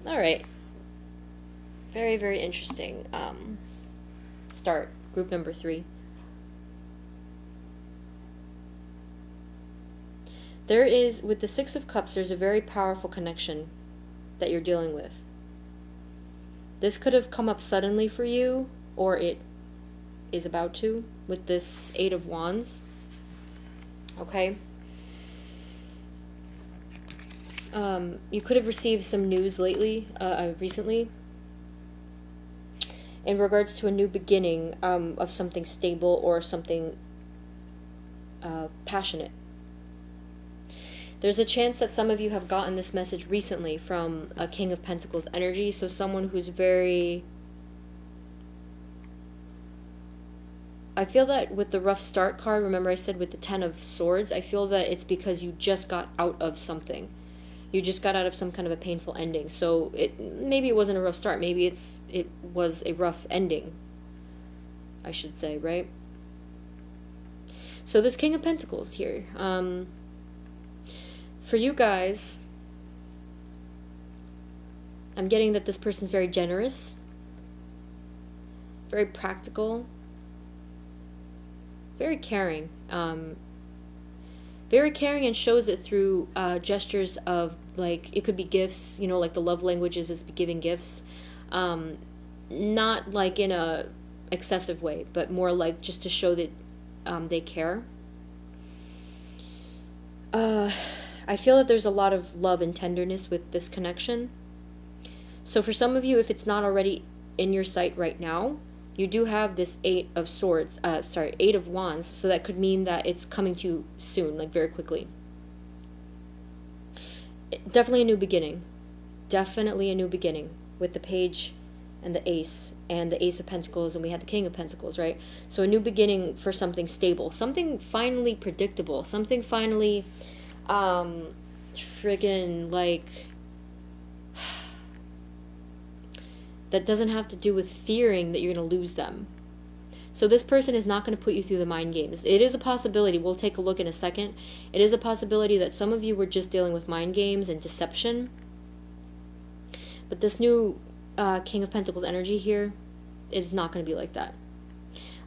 Alright. Very, very interesting. Start. Group number 3. There is, with the 6 of Cups, there's a very powerful connection that you're dealing with. This could have come up suddenly for you, or it is about to, with this 8 of Wands. Okay? You could have received some news recently, in regards to a new beginning of something stable or something passionate. There's a chance that some of you have gotten this message recently from a King of Pentacles energy, so someone who's very... I feel that with the rough start card, remember I said with the 10 of Swords, I feel that it's because you just got out of something. You just got out of some kind of a painful ending. So maybe it wasn't a rough start, maybe it was a rough ending, I should say, right? So this King of Pentacles here, for you guys, I'm getting that this person's very generous, very practical, very caring. Very caring, and shows it through gestures of, like, it could be gifts, you know, like the love languages is giving gifts. Not like in a excessive way, but more like just to show that they care. I feel that there's a lot of love and tenderness with this connection. So for some of you, if it's not already in your sight right now, you do have this 8 of Swords, 8 of Wands, so that could mean that it's coming to you soon, like very quickly. Definitely a new beginning. Definitely a new beginning with the Page and the Ace of Pentacles, and we had the King of Pentacles, right? So a new beginning for something stable, something finally predictable, something finally friggin' like that doesn't have to do with fearing that you're going to lose them. So this person is not going to put you through the mind games. It is a possibility, we'll take a look in a second, it is a possibility that some of you were just dealing with mind games and deception. But this new King of Pentacles energy here is not going to be like that.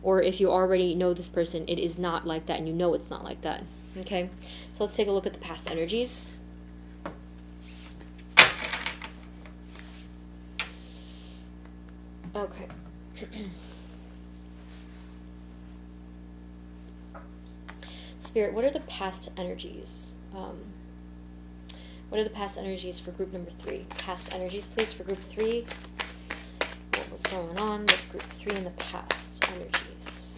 Or if you already know this person, it is not like that, and you know it's not like that. Okay, so let's take a look at the past energies. Okay. Spirit, what are the past energies? What are the past energies for group number 3? Past energies, please, for group 3. What was going on with group 3 in the past energies?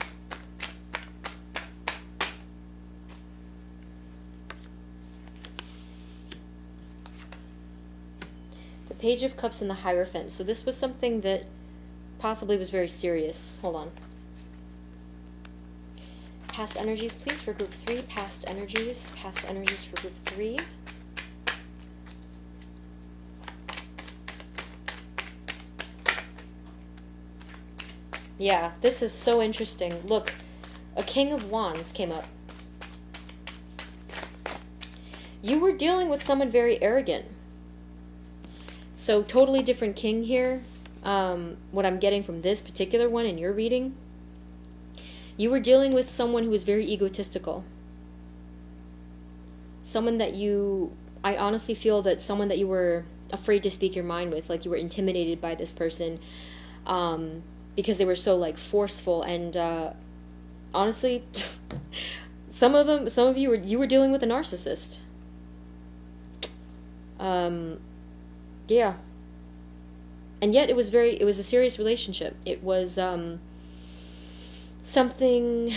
Page of Cups and the Hierophant. So this was something that possibly was very serious. Hold on. Past energies, please, for group 3. Past energies for group 3. Yeah, this is so interesting. Look, a King of Wands came up. You were dealing with someone very arrogant. So totally different king here. What I'm getting from this particular one in your reading. You were dealing with someone who was very egotistical. Someone that I honestly feel that someone that you were afraid to speak your mind with, like you were intimidated by this person, because they were so like forceful, and honestly, some of you were dealing with a narcissist. Yeah. And yet it was a serious relationship. It was something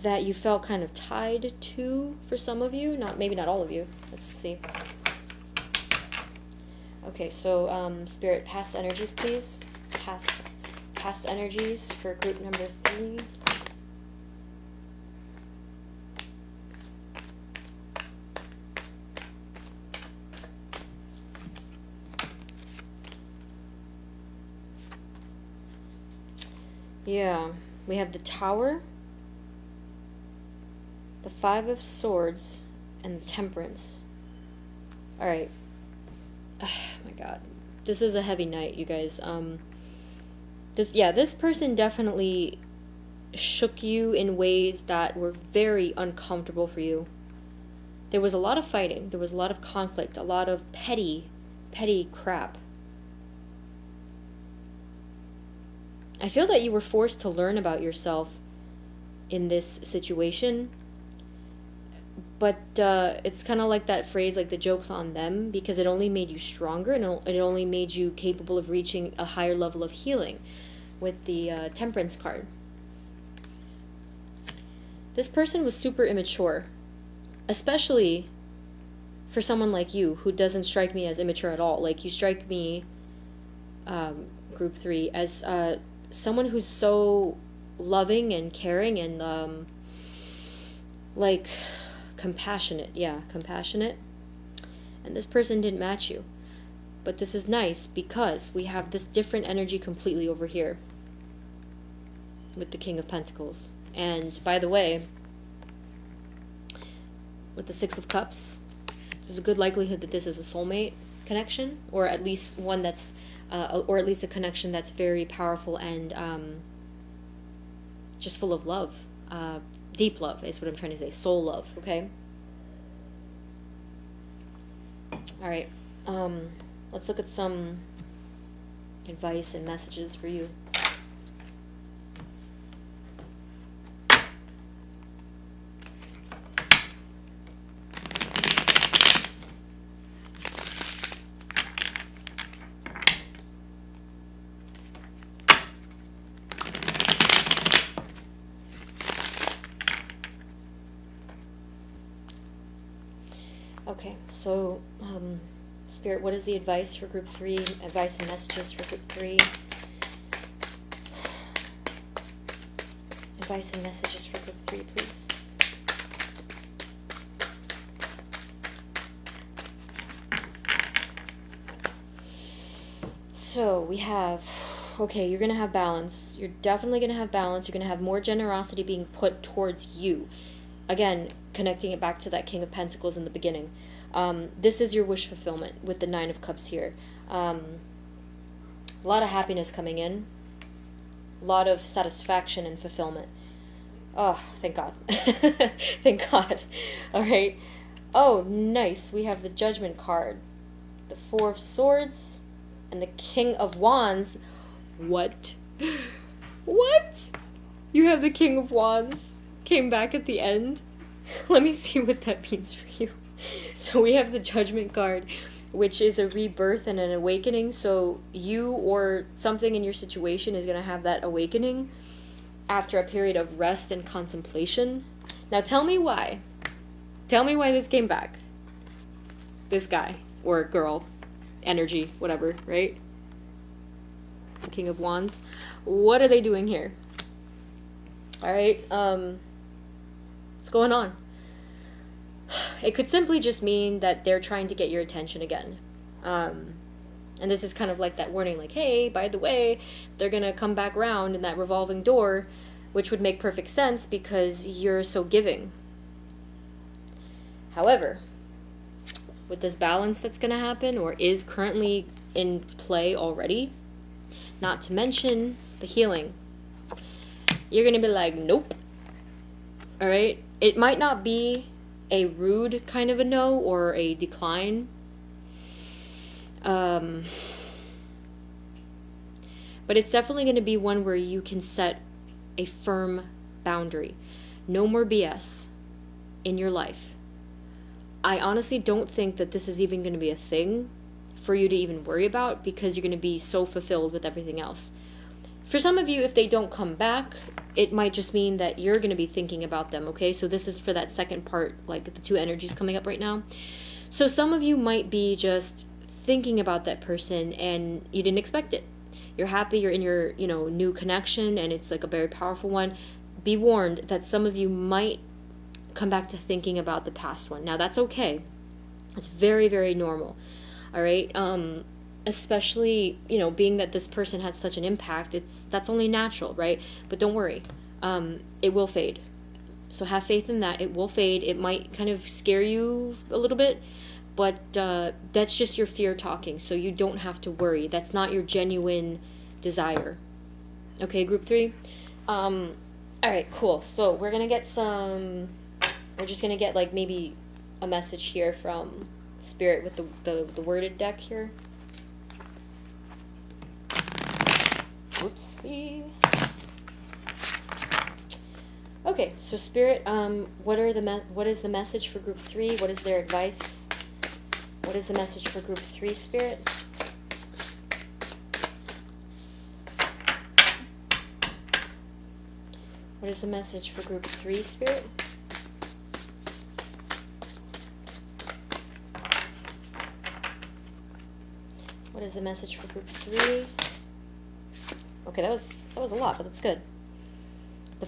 that you felt kind of tied to for some of you, maybe not all of you. Let's see. Okay, so Spirit, past energies, please. Past energies for group number 3. Yeah, we have the Tower, the 5 of Swords, and the Temperance. Alright. Oh my god. This is a heavy night, you guys. This person definitely shook you in ways that were very uncomfortable for you. There was a lot of fighting, there was a lot of conflict, a lot of petty crap. I feel that you were forced to learn about yourself in this situation, but it's kind of like that phrase, like the joke's on them, because it only made you stronger, and it only made you capable of reaching a higher level of healing with the Temperance card. This person was super immature, especially for someone like you, who doesn't strike me as immature at all. Like, you strike me, group 3, as someone who's so loving and caring and like compassionate. Yeah, compassionate. And this person didn't match you. But this is nice because we have this different energy completely over here with the King of Pentacles. And by the way, with the 6 of Cups, there's a good likelihood that this is a soulmate connection, or at least one that's or at least a connection that's very powerful and just full of love. Deep love is what I'm trying to say. Soul love, okay? Alright, let's look at some advice and messages for you. Okay, so, Spirit, what is the advice for group 3? Advice and messages for group 3. Advice and messages for group 3, please. So, we have, okay, you're going to have balance. You're definitely going to have balance. You're going to have more generosity being put towards you. Again, connecting it back to that King of Pentacles in the beginning. This is your wish fulfillment with the 9 of Cups here. A lot of happiness coming in. A lot of satisfaction and fulfillment. Oh, thank God. Thank God. Alright. Oh, nice. We have the Judgment card. The 4 of Swords. And the King of Wands. What? What? You have the King of Wands. Came back at the end. Let me see what that means for you. So we have the Judgment card, which is a rebirth and an awakening. So you or something in your situation is going to have that awakening after a period of rest and contemplation. Now tell me why. Tell me why this came back. This guy or girl. energy, whatever, right? The King of Wands. What are they doing here? All right, what's going on? It could simply just mean that they're trying to get your attention again. And this is kind of like that warning, like, hey, by the way, they're going to come back around in that revolving door, which would make perfect sense because you're so giving. However, with this balance that's going to happen, or is currently in play already, not to mention the healing, you're going to be like, nope. All right? It might not be a rude kind of a no or a decline. But it's definitely going to be one where you can set a firm boundary. No more BS in your life. I honestly don't think that this is even going to be a thing for you to even worry about, because you're going to be so fulfilled with everything else. For some of you, if they don't come back, it might just mean that you're going to be thinking about them, okay? So this is for that second part, like the two energies coming up right now. So some of you might be just thinking about that person and you didn't expect it. You're happy, you're in your, new connection, and it's like a very powerful one. Be warned that some of you might come back to thinking about the past one. Now that's okay. It's very, very normal. All right? Especially, being that this person had such an impact, that's only natural, right? But don't worry. It will fade. So have faith in that. It will fade. It might kind of scare you a little bit, but that's just your fear talking, so you don't have to worry. That's not your genuine desire. Okay, group 3? All right, cool. So we're going to get we're just going to get like maybe a message here from Spirit with the worded deck here. Whoopsie. Okay, so Spirit, what is the message for group 3? What is their advice? What is the message for group 3, Spirit? What is the message for group 3, Spirit? What is the message for group 3? Okay, that was a lot, but that's good.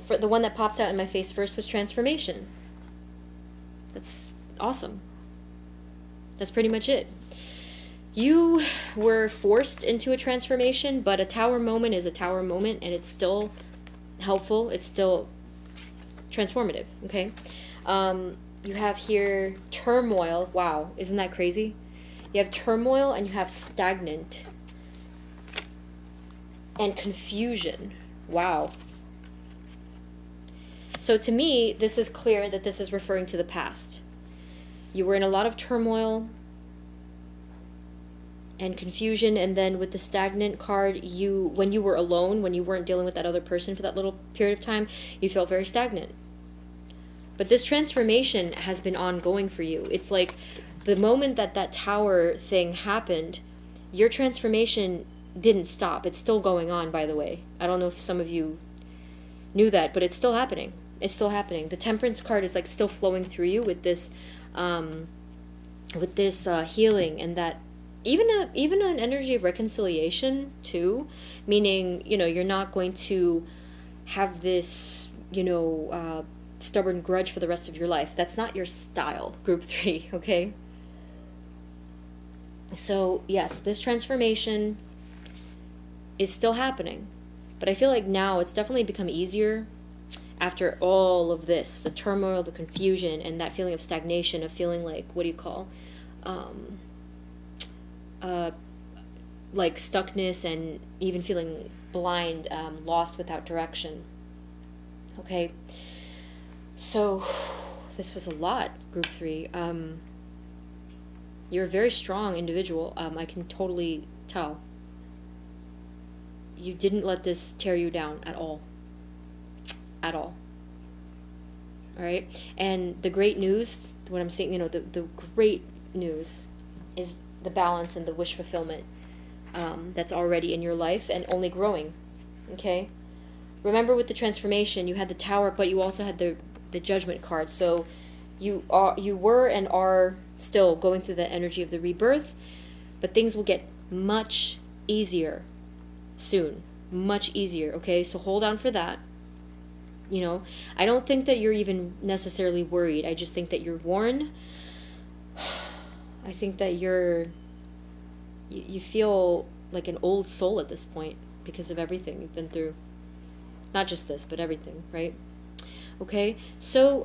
The one that popped out in my face first was transformation. That's awesome. That's pretty much it. You were forced into a transformation, but a tower moment is a tower moment, and it's still helpful. It's still transformative, okay? You have here turmoil. Wow, isn't that crazy? You have turmoil and you have stagnant and confusion. Wow. So to me, this is clear that this is referring to the past. You were in a lot of turmoil and confusion, and then with the stagnant card, when you were alone, when you weren't dealing with that other person for that little period of time, you felt very stagnant. But this transformation has been ongoing for you. It's like the moment that tower thing happened, your transformation didn't stop. It's still going on, by the way. I don't know if some of you knew that, but it's still happening. It's still happening. The Temperance card is like still flowing through you with this healing, and that even an energy of reconciliation too, meaning you're not going to have this stubborn grudge for the rest of your life. That's not your style, group 3, okay? So yes, this transformation is still happening, but I feel like now it's definitely become easier after all of this, the turmoil, the confusion, and that feeling of stagnation, of feeling like, what do you call, like stuckness, and even feeling blind, lost without direction. Okay, so this was a lot, group 3. You're a very strong individual. I can totally tell. You didn't let this tear you down at all. At all. All right? And the great news, what I'm saying, the great news is the balance and the wish fulfillment that's already in your life and only growing. Okay? Remember, with the transformation, you had the Tower, but you also had the Judgment card. So you were and are still going through the energy of the rebirth, but things will get much easier soon. Much easier, okay? So hold on for that. You know, I don't think that you're even necessarily worried. I just think that you're worn. I think that you feel like an old soul at this point because of everything you've been through. Not just this, but everything, right? Okay, so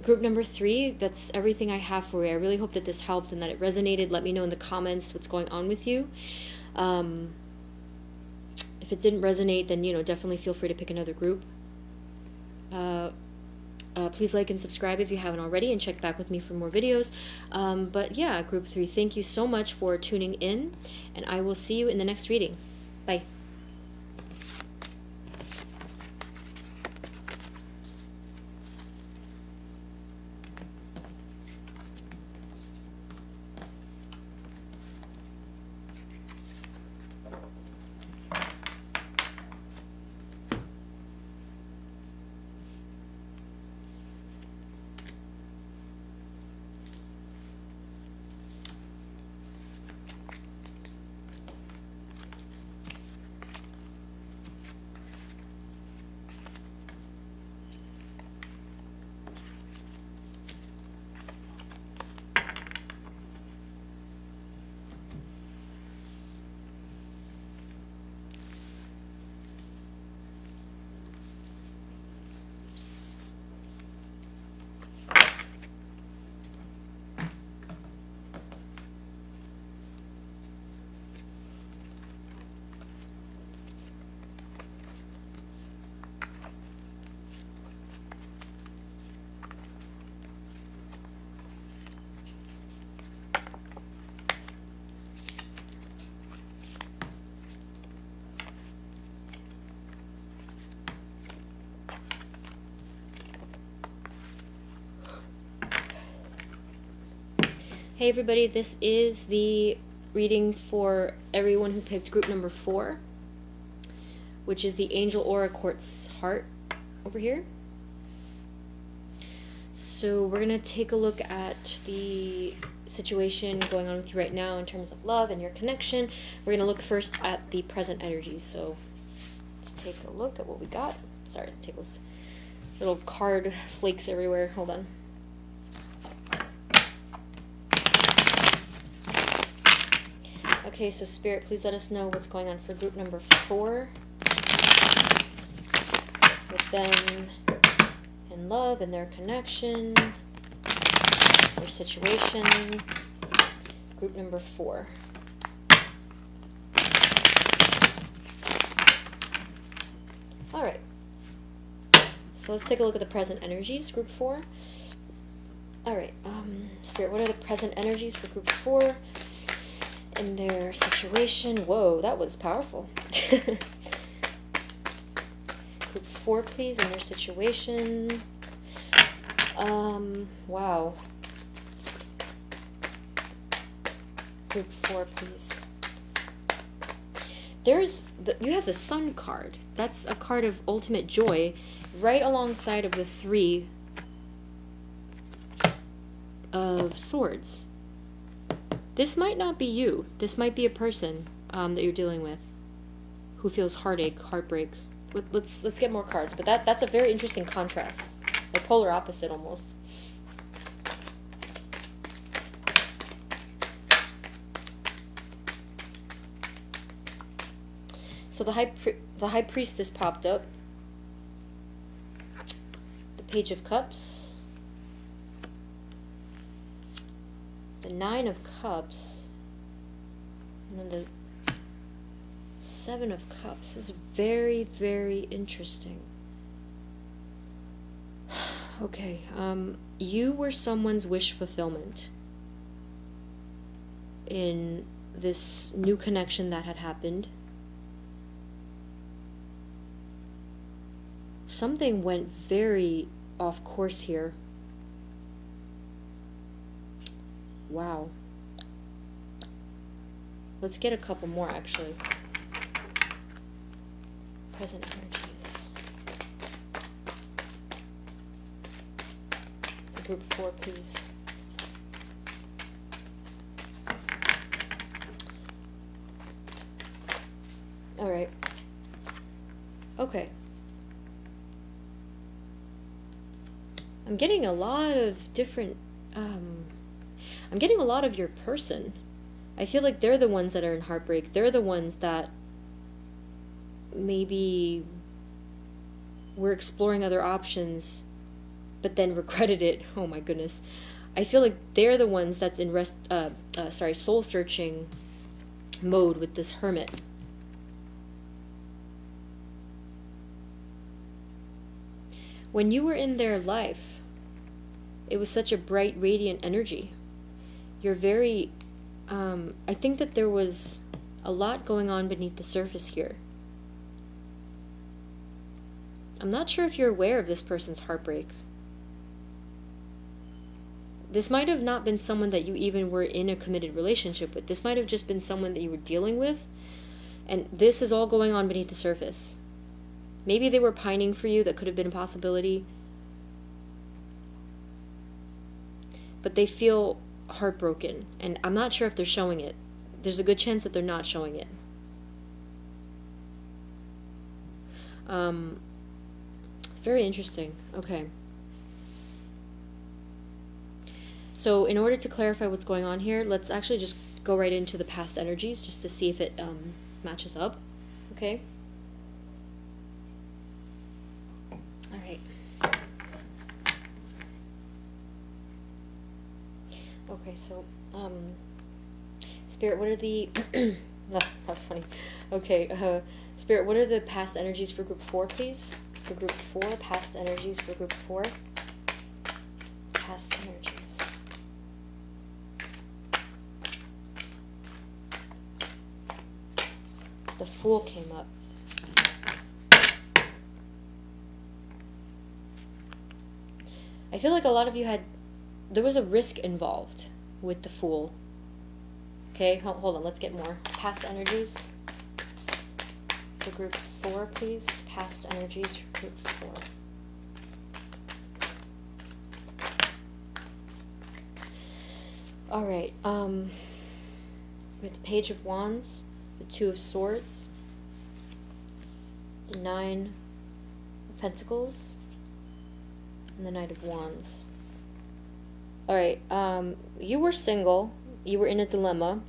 group number 3, that's everything I have for you. I really hope that this helped and that it resonated. Let me know in the comments what's going on with you. If it didn't resonate, then, you know, definitely feel free to pick another group. Please like and subscribe if you haven't already, and check back with me for more videos. But yeah, group 3, thank you so much for tuning in, and I will see you in the next reading. Bye. Hey everybody, this is the reading for everyone who picked group number 4, which is the Angel Aura Quartz Heart over here. So we're going to take a look at the situation going on with you right now in terms of love and your connection. We're going to look first at the present energies. So let's take a look at what we got. Sorry, the table's little card flakes everywhere. Hold on. Okay, so Spirit, please let us know what's going on for group number 4. With them in love and their connection, their situation. Group number 4. Alright. So let's take a look at the present energies, group 4. Alright, Spirit, what are the present energies for group 4? In their situation. Whoa, that was powerful. Group 4, please, in their situation. Wow. Group 4, please. You have the Sun card. That's a card of ultimate joy, right alongside of the 3 of Swords. This might not be you. This might be a person that you're dealing with who feels heartache, heartbreak. Let's get more cards. But that's a very interesting contrast, a polar opposite almost. So the High Priestess popped up. The Page of Cups. The 9 of Cups, and then the 7 of Cups is very, very interesting. Okay, you were someone's wish fulfillment in this new connection that had happened. Something went very off course here. Wow. Let's get a couple more, actually. Present energies. Group 4, please. All right. Okay. I'm getting a lot of different, I'm getting a lot of your person. I feel like they're the ones that are in heartbreak. They're the ones that maybe were exploring other options, but then regretted it. Oh my goodness. I feel like they're the ones that's in soul searching mode with this hermit. When you were in their life, it was such a bright, radiant energy. You're very, I think that there was a lot going on beneath the surface here. I'm not sure if you're aware of this person's heartbreak. This might have not been someone that you even were in a committed relationship with. This might have just been someone that you were dealing with, and this is all going on beneath the surface. Maybe they were pining for you. That could have been a possibility. But they feel heartbroken, and I'm not sure if they're showing it. There's a good chance that they're not showing it. Very interesting. Okay. So in order to clarify what's going on here, let's actually just go right into the past energies just to see if it matches up. Okay? All right. Okay, so, Spirit, what are the... oh, that was funny. Okay, Spirit, what are the past energies for group 4, please? For group 4, past energies for group 4. Past energies. The Fool came up. I feel like a lot of you there was a risk involved with the Fool. Okay, hold on, let's get more. Past energies for group 4, please. Past energies for group 4. All right, with the Page of Wands, the 2 of Swords, the 9 of Pentacles, and the Knight of Wands. Alright, you were single, you were in a dilemma,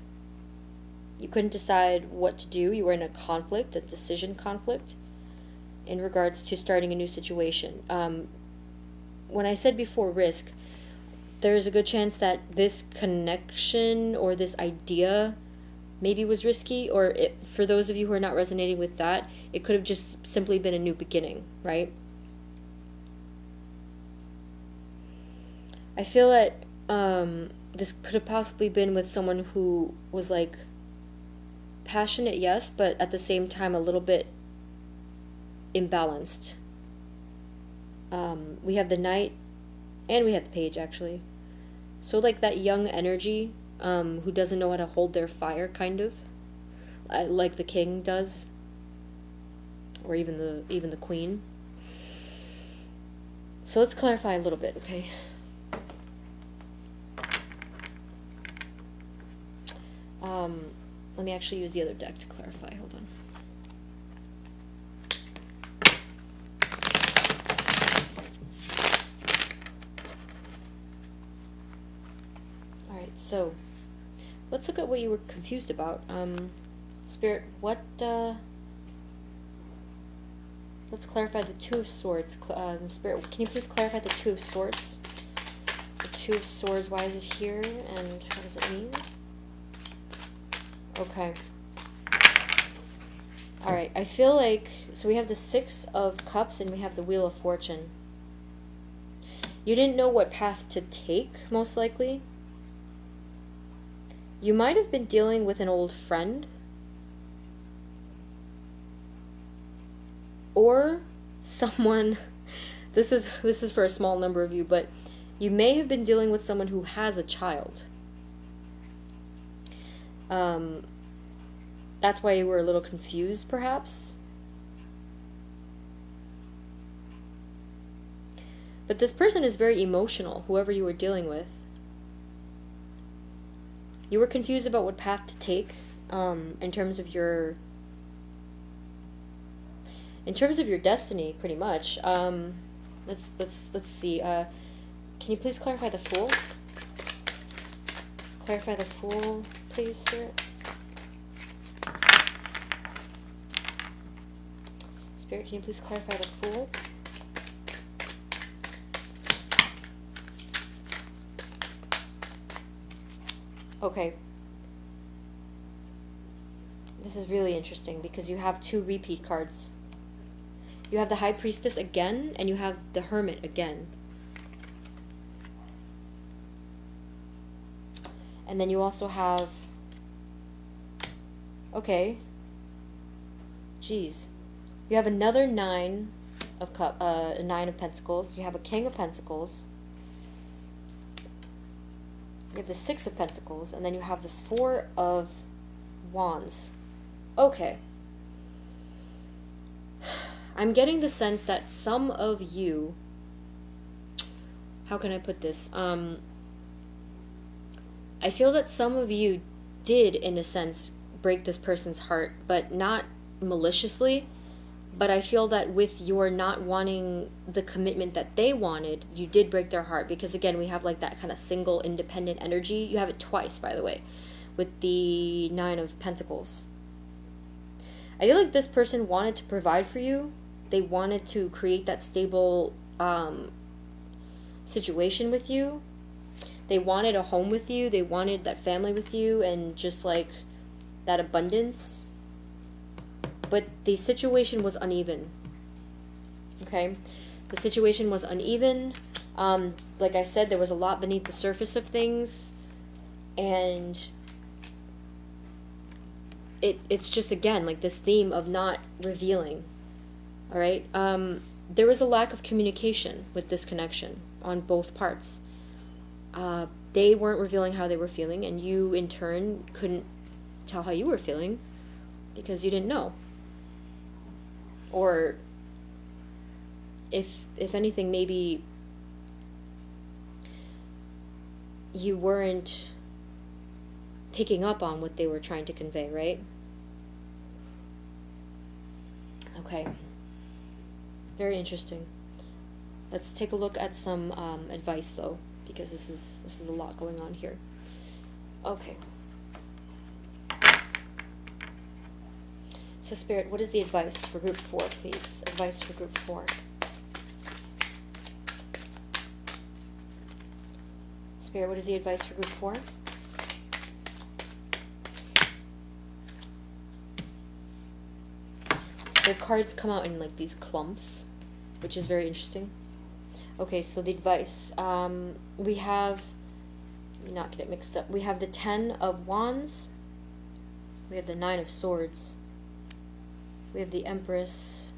you couldn't decide what to do, you were in a conflict, a decision conflict, in regards to starting a new situation. When I said before risk, there's a good chance that this connection or this idea maybe was risky, or for those of you who are not resonating with that, it could have just simply been a new beginning, right? I feel that this could have possibly been with someone who was like passionate, yes, but at the same time a little bit imbalanced. We have the Knight and we have the Page, actually. So like that young energy who doesn't know how to hold their fire, kind of like the King does, or even the Queen. So let's clarify a little bit, okay? Let me actually use the other deck to clarify. Hold on. Alright, so let's look at what you were confused about. Spirit, let's clarify the 2 of Swords. Spirit, can you please clarify the 2 of Swords? The 2 of Swords, why is it here, and what does it mean? Okay. Alright, I feel like, so we have the 6 of Cups and we have the Wheel of Fortune. You didn't know what path to take, most likely. You might have been dealing with an old friend. Or someone, this is for a small number of you, but you may have been dealing with someone who has a child. That's why you were a little confused, perhaps. But this person is very emotional, whoever you were dealing with. You were confused about what path to take, in terms of your In terms of your destiny, pretty much. Let's see. Can you please clarify the Fool? Clarify the Fool, please, Spirit. Spirit, can you please clarify the Fool? Okay. This is really interesting because you have 2 repeat cards. You have the High Priestess again, and you have the Hermit again. And then you also have... Okay. Jeez. You have another 9 of Pentacles. You have a King of Pentacles. You have the 6 of Pentacles, and then you have the 4 of Wands. Okay. I'm getting the sense that some of you... How can I put this? I feel that some of you did, in a sense, break this person's heart, but not maliciously. But I feel that with your not wanting the commitment that they wanted, you did break their heart. Because again, we have like that kind of single, independent energy. You have it twice, by the way, with the 9 of Pentacles. I feel like this person wanted to provide for you. They wanted to create that stable situation with you. They wanted a home with you. They wanted that family with you and just like that abundance. But the situation was uneven. Okay? The situation was uneven. Like I said, there was a lot beneath the surface of things. And it's just, again, like this theme of not revealing. Alright? There was a lack of communication with this connection on both parts. They weren't revealing how they were feeling, and you, in turn, couldn't tell how you were feeling because you didn't know. Or if anything, maybe you weren't picking up on what they were trying to convey, right? Okay. Very interesting. Let's take a look at some advice, though, because this is a lot going on here. Okay. So, Spirit, what is the advice for Group 4, please? Advice for Group 4. Spirit, what is the advice for Group 4? The cards come out in like these clumps, which is very interesting. Okay, so the advice. We have, let me not get it mixed up. We have the 10 of Wands. We have the 9 of Swords. We have the Empress,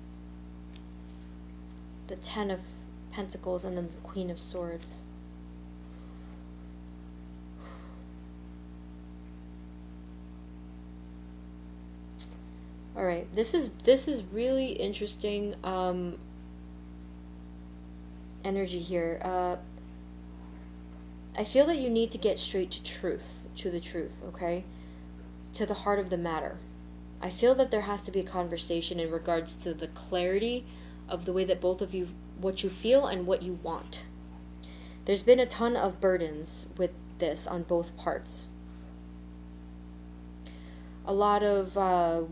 the 10 of Pentacles, and then the Queen of Swords. All right, this is really interesting energy here. I feel that you need to get straight to the truth, okay? To the heart of the matter. I feel that there has to be a conversation in regards to the clarity of the way that both of you, what you feel and what you want. There's been a ton of burdens with this on both parts. A lot of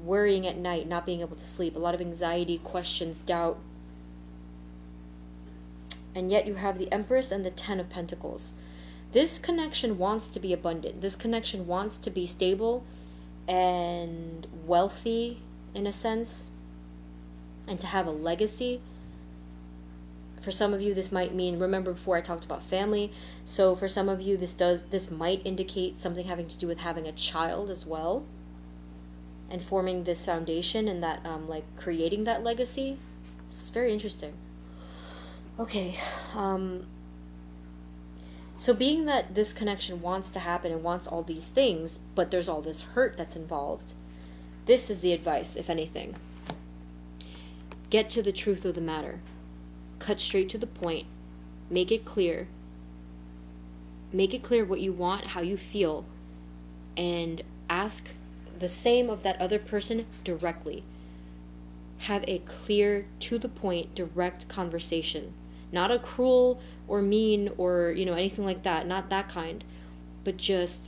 worrying at night, not being able to sleep, a lot of anxiety, questions, doubt. And yet you have the Empress and the 10 of Pentacles. This connection wants to be abundant. This connection wants to be stable and wealthy, in a sense, and to have a legacy. For some of you, this might mean, remember before I talked about family, so for some of you, this might indicate something having to do with having a child as well, and forming this foundation and that, like, creating that legacy. It's very interesting. Okay, so being that this connection wants to happen and wants all these things, but there's all this hurt that's involved, this is the advice, if anything. Get to the truth of the matter. Cut straight to the point. Make it clear. Make it clear what you want, how you feel, and ask the same of that other person directly. have a clear, to the point, direct conversation. Not a cruel or mean or, anything like that. Not that kind. But just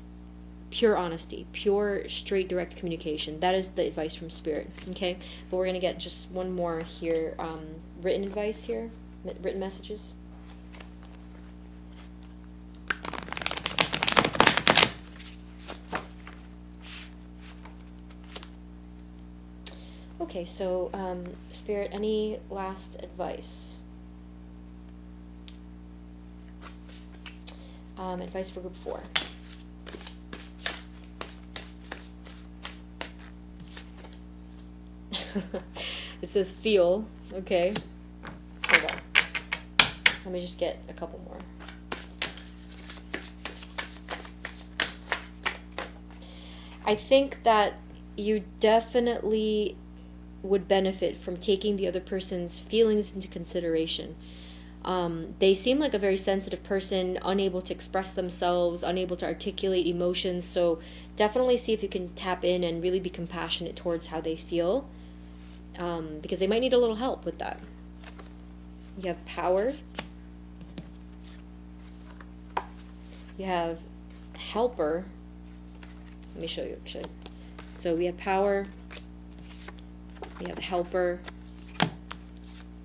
pure honesty, pure, straight, direct communication. That is the advice from Spirit, okay? But we're going to get just one more here, written advice here, written messages. Okay, so, Spirit, any last advice? Advice for group 4. It says feel. Okay. Hold on. Let me just get a couple more. I think that you definitely would benefit from taking the other person's feelings into consideration. They seem like a very sensitive person, unable to express themselves, unable to articulate emotions, so definitely see if you can tap in and really be compassionate towards how they feel, because they might need a little help with that. You have power. You have helper. Let me show you, actually. So we have power, we have helper,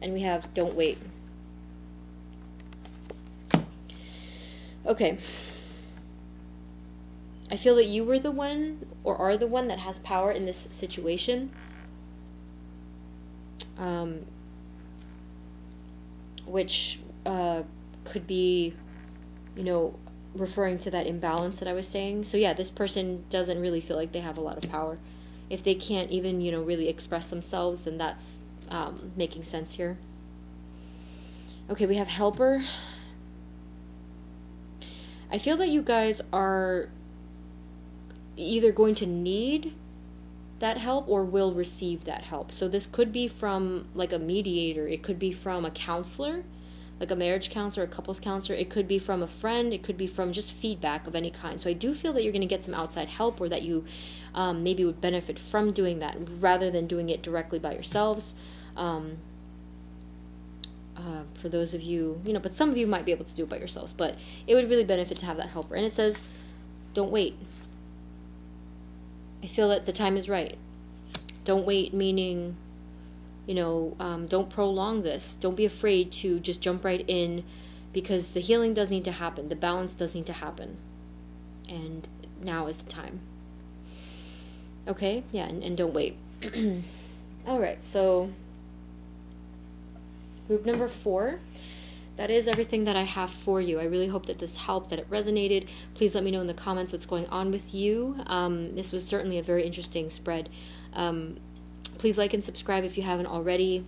and we have don't wait. Okay. I feel that you were the one, or are the one, that has power in this situation. Which could be, referring to that imbalance that I was saying. So yeah, this person doesn't really feel like they have a lot of power. If they can't even, really express themselves, then that's making sense here. Okay, we have helper. I feel that you guys are either going to need that help or will receive that help. So this could be from like a mediator. It could be from a counselor, like a marriage counselor, a couples counselor. It could be from a friend. It could be from just feedback of any kind. So I do feel that you're going to get some outside help, or that you maybe would benefit from doing that rather than doing it directly by yourselves. For those of you, but some of you might be able to do it by yourselves, but it would really benefit to have that helper. And it says, don't wait. I feel that the time is right. Don't wait, meaning, don't prolong this. Don't be afraid to just jump right in, because the healing does need to happen. The balance does need to happen. And now is the time. Okay? Yeah, and don't wait. Alright, so group number 4, that is everything that I have for you. I really hope that this helped, that it resonated. Please let me know in the comments what's going on with you. This was certainly a very interesting spread. Please like and subscribe if you haven't already.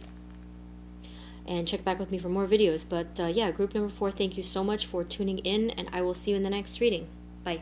And check back with me for more videos. But yeah, group number 4, thank you so much for tuning in, and I will see you in the next reading. Bye.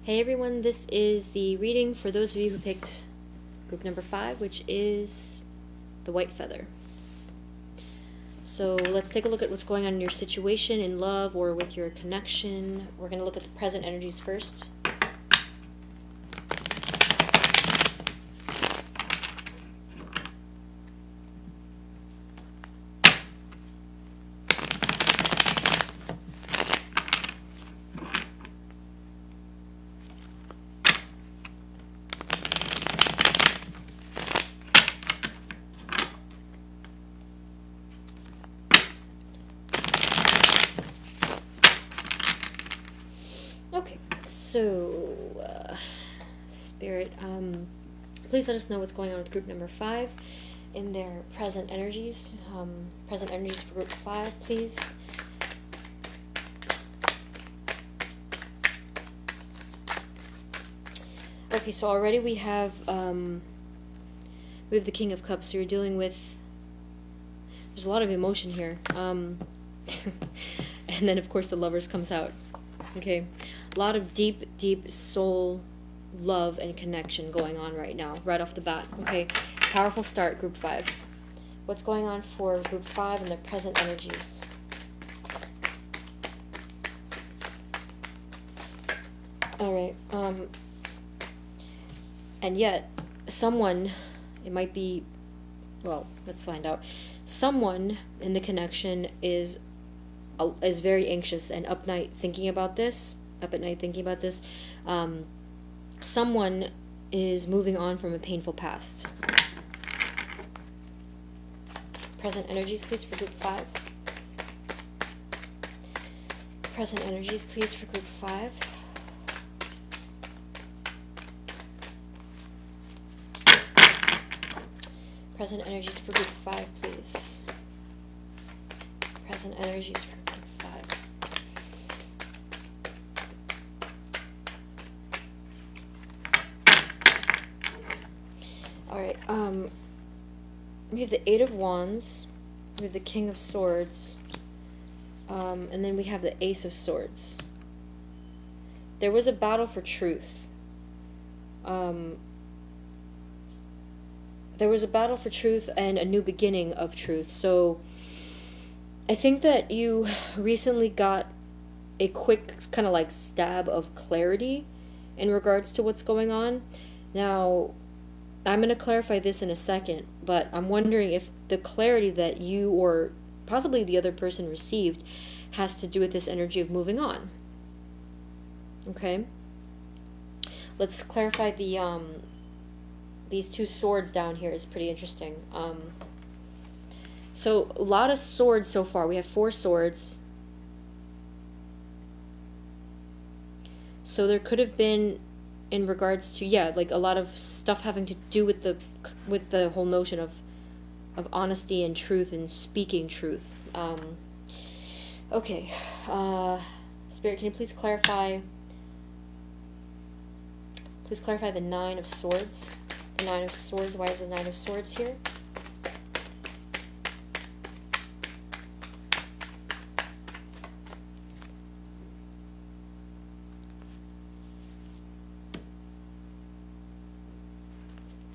Hey everyone, this is the reading for those of you who picked group number 5, which is the white feather. So let's take a look at what's going on in your situation in love or with your connection. We're going to look at the present energies first. Okay, so Spirit, please let us know what's going on with group number 5 in their present energies. Present energies for group 5, please. Okay, so already we have the King of Cups. So you're dealing with. There's a lot of emotion here, and then of course the Lovers comes out. Okay, a lot of deep, deep soul love and connection going on right now, right off the bat. Okay, powerful start, group 5. What's going on for group 5 and their present energies? All right, and yet someone, it might be, well, let's find out. Someone in the connection is very anxious and up at night thinking about this. Someone is moving on from a painful past. Present energies, please, for group 5. Present energies, please, for group 5. Present energies for group 5, please. Present energies for group 5. Alright, we have the 8 of Wands, we have the King of Swords, and then we have the Ace of Swords. There was a battle for truth. There was a battle for truth and a new beginning of truth. So I think that you recently got a quick kind of like stab of clarity in regards to what's going on. Now, I'm going to clarify this in a second, but I'm wondering if the clarity that you or possibly the other person received has to do with this energy of moving on. Okay? Let's clarify the these 2 swords down here is pretty interesting. So a lot of swords so far. We have 4 swords. So there could have been, in regards to, yeah, like a lot of stuff having to do with the whole notion of honesty and truth and speaking truth. Okay, Spirit, can you please clarify? Please clarify the 9 of Swords. The 9 of Swords. Why is the 9 of Swords here?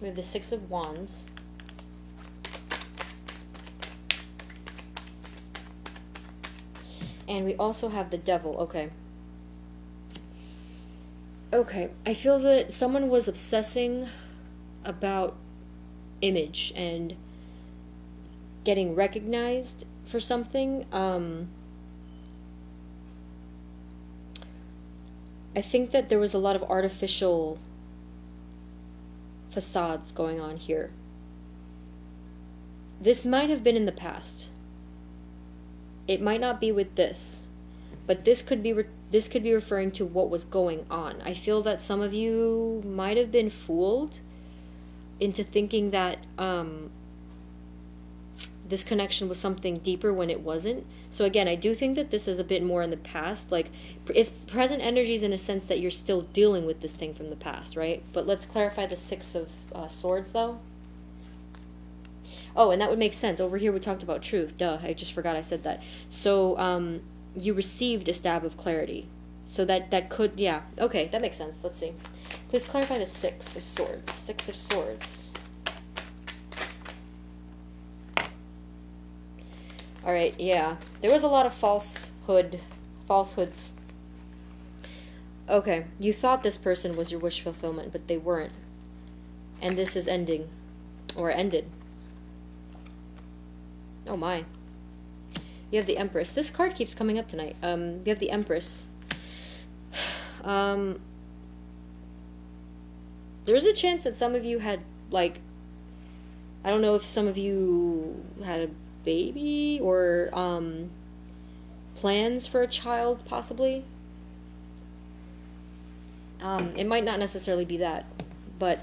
We have the 6 of Wands. And we also have the Devil. Okay. Okay, I feel that someone was obsessing about image and getting recognized for something. I think that there was a lot of artificial facades going on here. This might have been in the past. It might not be with this, but this could be referring to what was going on. I feel that some of you might have been fooled into thinking that this connection was something deeper when it wasn't. So again, I do think that this is a bit more in the past. Like, it's present energies in a sense that you're still dealing with this thing from the past, right? But let's clarify the 6 of Swords, though. Oh, and that would make sense. Over here we talked about truth. Duh, I just forgot I said that. So, you received a stab of clarity. So that could, yeah. Okay, that makes sense. Let's see. Please clarify the Six of Swords. Six of Swords. All right, yeah. There was a lot of falsehoods. Okay, you thought this person was your wish fulfillment, but they weren't. And this is ending. Or ended. Oh my. You have the Empress. This card keeps coming up tonight. You have the Empress. There's a chance that some of you had, like, I don't know if some of you had a baby or plans for a child, possibly. It might not necessarily be that, but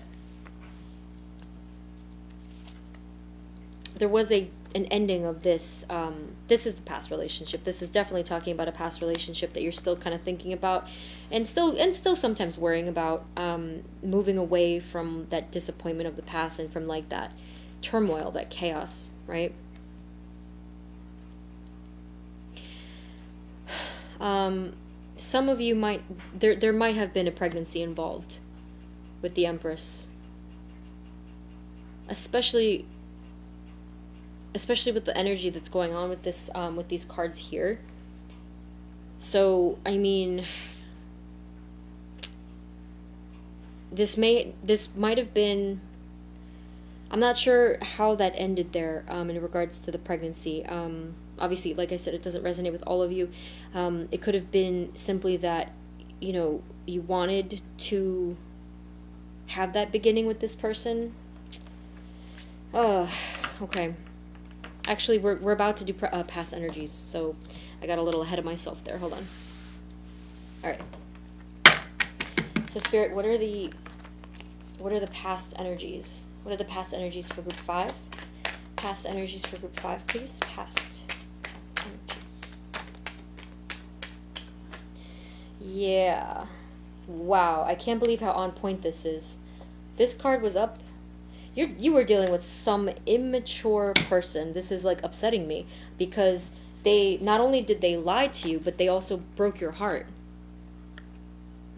there was an ending of this. This is the past relationship. This is definitely talking about a past relationship that you're still kind of thinking about, and still sometimes worrying about, moving away from that disappointment of the past and from like that turmoil, that chaos, right? Some of you might, there might have been a pregnancy involved with the Empress, especially with the energy that's going on with this, with these cards here. So, I mean, this might have been, I'm not sure how that ended there, in regards to the pregnancy. Obviously, like I said, it doesn't resonate with all of you. It could have been simply that, you know, you wanted to have that beginning with this person. Okay. Actually, we're about to do past energies, so I got a little ahead of myself there. Hold on. All right. So, Spirit, what are the past energies? What are the past energies for Group 5? Past energies for Group 5, please. Past energies. Yeah. Wow. I can't believe how on point this is. This card was up. You were dealing with some immature person. This is like upsetting me because they not only did they lie to you, but they also broke your heart.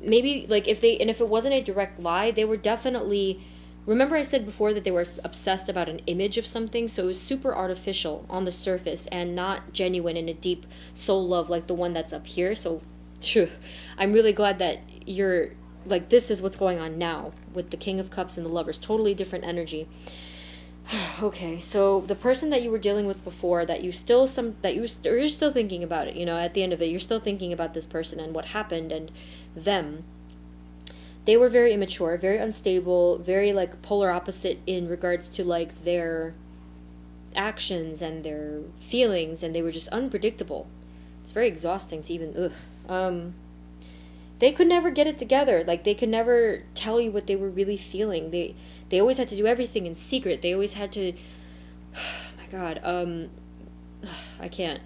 Maybe like if it wasn't a direct lie, they were definitely, remember I said before that they were obsessed about an image of something, so it was super artificial on the surface and not genuine in a deep soul love like the one that's up here. So I'm really glad that you're like, this is what's going on now with the King of Cups and the Lovers. Totally different energy. Okay, so the person that you were dealing with before, that you're still thinking about it, you know, at the end of it, you're still thinking about this person and what happened and them. They were very immature, very unstable, very like polar opposite in regards to like their actions and their feelings, and they were just unpredictable. It's very exhausting to even, they could never get it together. Like, they could never tell you what they were really feeling. They always had to do everything in secret. They always had to, oh my God, I can't.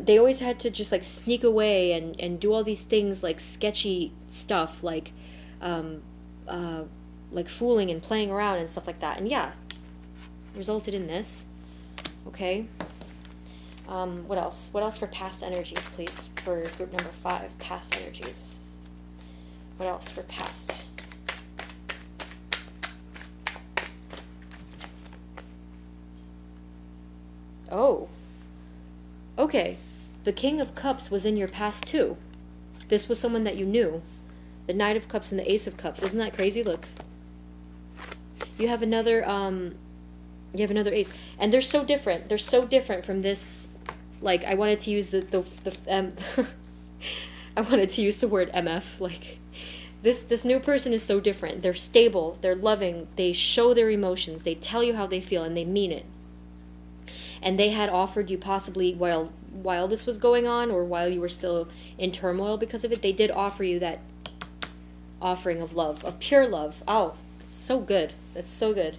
They always had to just, like, sneak away and do all these things, like, sketchy stuff, like fooling and playing around and stuff like that. And yeah, resulted in this. Okay. What else? What else for past energies, please, for group number 5, past energies. What else for past? Oh. Okay. The King of Cups was in your past too. This was someone that you knew. The Knight of Cups and the Ace of Cups. Isn't that crazy? Look. You have another ace. And they're so different. They're so different from this. Like, I wanted to use I wanted to use the word MF. Like, this new person is so different. They're stable. They're loving. They show their emotions. They tell you how they feel, and they mean it. And they had offered you, possibly while this was going on, or while you were still in turmoil because of it, they did offer you that offering of love, of pure love. Oh, so good. That's so good.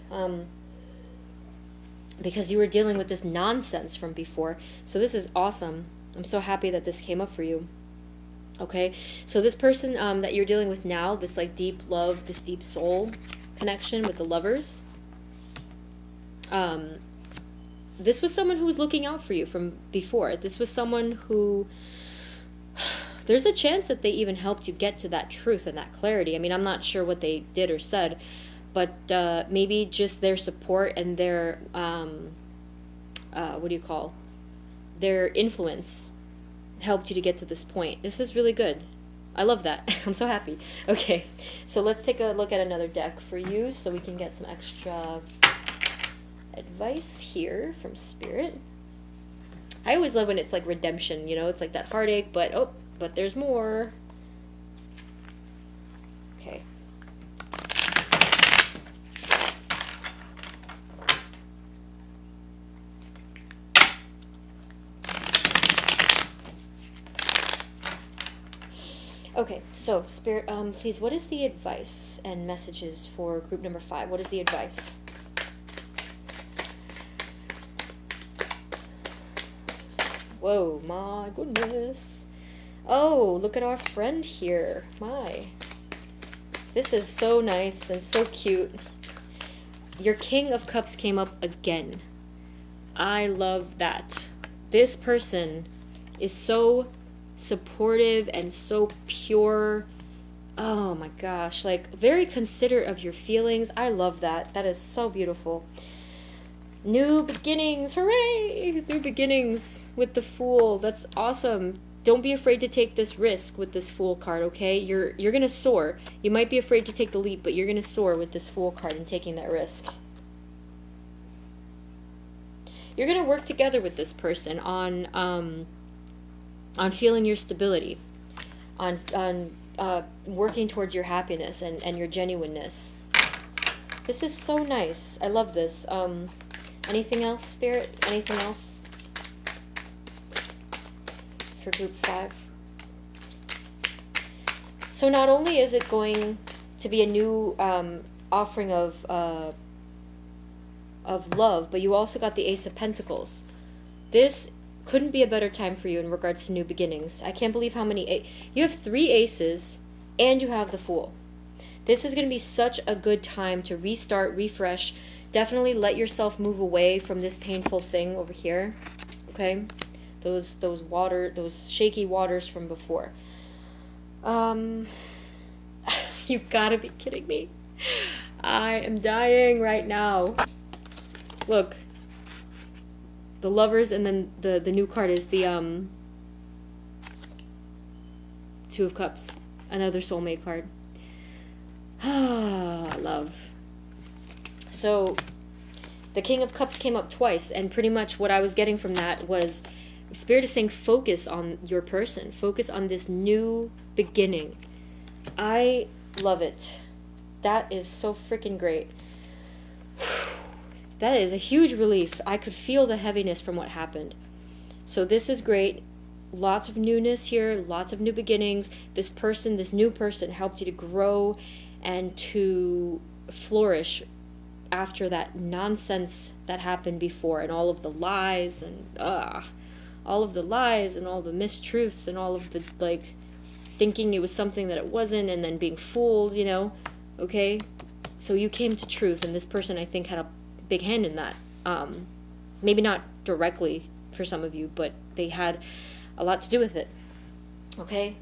Because you were dealing with this nonsense from before. So this is awesome. I'm so happy that this came up for you. Okay, so this person that you're dealing with now, this like deep love, this deep soul connection with the Lovers, this was someone who was looking out for you from before. This was someone who there's a chance that they even helped you get to that truth and that clarity. I mean, I'm not sure what they did or said, but maybe just their support and their, what do you call, their influence helped you to get to this point. This is really good. I love that. I'm so happy. Okay, so let's take a look at another deck for you so we can get some extra advice here from Spirit. I always love when it's like redemption, you know, it's like that heartache, but oh, but there's more. Okay. Okay, so Spirit, please, what is the advice and messages for group number 5? What is the advice? Whoa, my goodness. Oh, look at our friend here. My. This is so nice and so cute. Your King of Cups came up again. I love that. This person is so supportive and so pure. Oh my gosh, like very considerate of your feelings. I love that. That is so beautiful. New beginnings, hooray! New beginnings with the Fool. That's awesome. Don't be afraid to take this risk with this Fool card, okay? You're gonna soar. You might be afraid to take the leap, but you're gonna soar with this Fool card and taking that risk. You're gonna work together with this person on feeling your stability, on working towards your happiness and your genuineness. This is so nice. I love this. Anything else, Spirit? Anything else for group 5? So not only is it going to be a new offering of love, but you also got the Ace of Pentacles. This couldn't be a better time for you in regards to new beginnings. I can't believe how many... You have 3 aces, and you have the Fool. This is going to be such a good time to restart, refresh. Definitely let yourself move away from this painful thing over here. Okay? Those shaky waters from before. You gotta be kidding me. I am dying right now. Look. The Lovers, and then the new card is the 2 of Cups. Another soulmate card. Love. So, the King of Cups came up twice, and pretty much what I was getting from that was Spirit is saying focus on your person. Focus on this new beginning. I love it. That is so freaking great. That is a huge relief. I could feel the heaviness from what happened. So this is great. Lots of newness here, lots of new beginnings. This person, this new person helped you to grow and to flourish after that nonsense that happened before, and all of the lies and all of the lies and all the mistruths and all of the like thinking it was something that it wasn't, and then being fooled, you know. Okay? So you came to truth, and this person I think had a big hand in that. Maybe not directly for some of you, but they had a lot to do with it. Okay?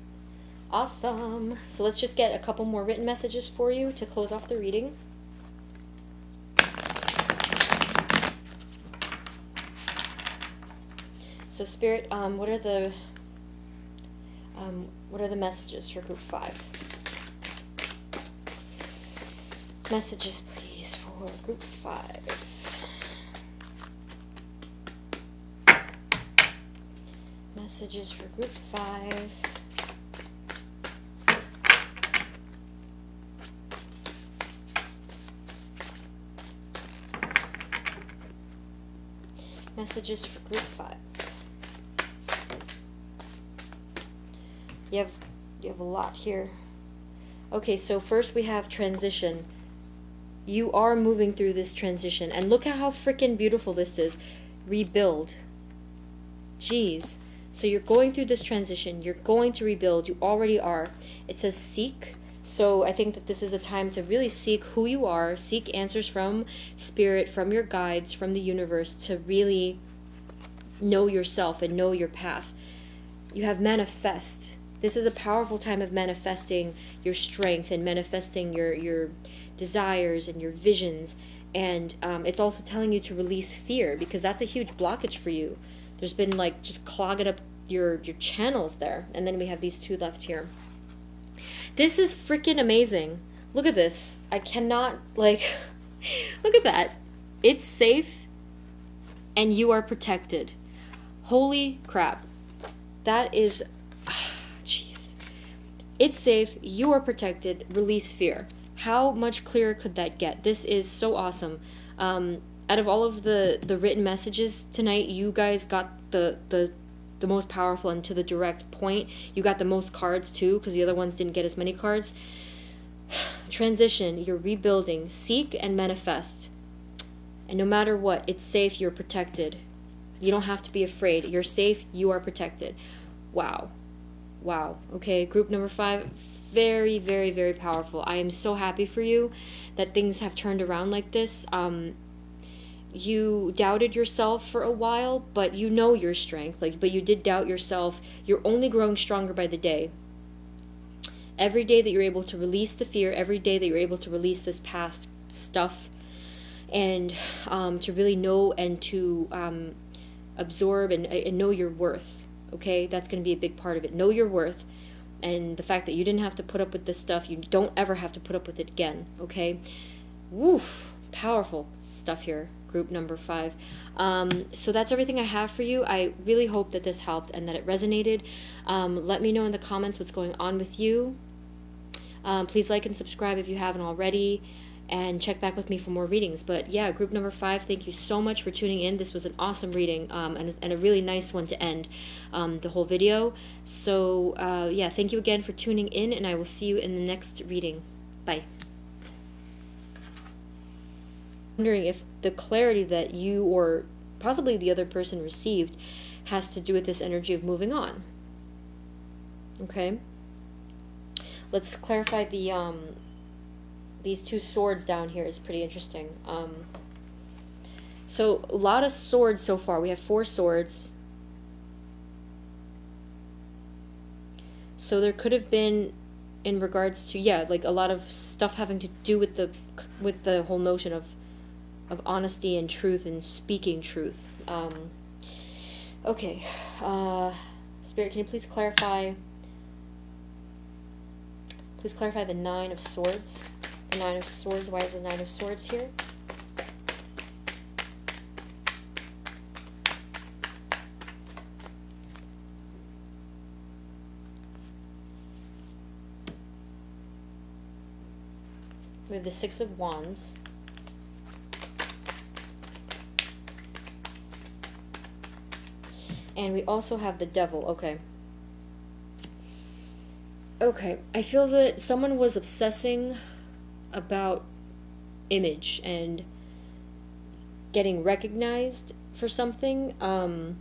Awesome. So let's just get a couple more written messages for you to close off the reading. So Spirit, what are the messages for group 5? Messages, please, for group 5. Messages for group 5. Messages for group 5. You have a lot here. Okay, so first we have transition. You are moving through this transition, and look at how freaking beautiful this is. Rebuild. Jeez. So you're going through this transition. You're going to rebuild. You already are. It says seek. So I think that this is a time to really seek who you are, seek answers from Spirit, from your guides, from the universe, to really know yourself and know your path. You have manifest. This is a powerful time of manifesting your strength and manifesting your desires and your visions. And it's also telling you to release fear, because that's a huge blockage for you. There's been like just clogging up your channels there. And then we have these two left here. This is freaking amazing. Look at this. I cannot, like, look at that. It's safe and you are protected. Holy crap. That is, jeez. It's safe, you are protected, release fear. How much clearer could that get? This is so awesome. Out of all of the written messages tonight, you guys got the most powerful and to the direct point. You got the most cards too, because the other ones didn't get as many cards. Transition, you're rebuilding, seek and manifest. And no matter what, it's safe, you're protected. You don't have to be afraid. You're safe, you are protected. Wow. Wow. Okay, group number 5, very, very, very powerful. I am so happy for you that things have turned around like this. You doubted yourself for a while, but you know your strength. But you did doubt yourself. You're only growing stronger by the day. Every day that you're able to release the fear, every day that you're able to release this past stuff, and to really know and to absorb and know your worth. Okay, that's going to be a big part of it. Know your worth, and the fact that you didn't have to put up with this stuff, you don't ever have to put up with it again. Okay, woof, powerful stuff here, group number 5. So that's everything I have for you. I really hope that this helped and that it resonated. Let me know in the comments what's going on with you. Please like and subscribe if you haven't already, and check back with me for more readings. But yeah, group number 5, thank you so much for tuning in. This was an awesome reading, and a really nice one to end the whole video. So yeah, thank you again for tuning in, and I will see you in the next reading. Bye. Wondering if the clarity that you or possibly the other person received has to do with this energy of moving on. Okay, let's clarify the these 2 swords down here is pretty interesting. So a lot of swords so far. We have 4 swords. So there could have been, in regards to, yeah, like a lot of stuff having to do with the whole notion of honesty and truth and speaking truth. Okay, Spirit, can you please clarify? Please clarify the 9 of Swords. The 9 of Swords. Why is the 9 of Swords here? We have the 6 of Wands. And we also have the Devil. Okay. Okay, I feel that someone was obsessing about image and getting recognized for something. I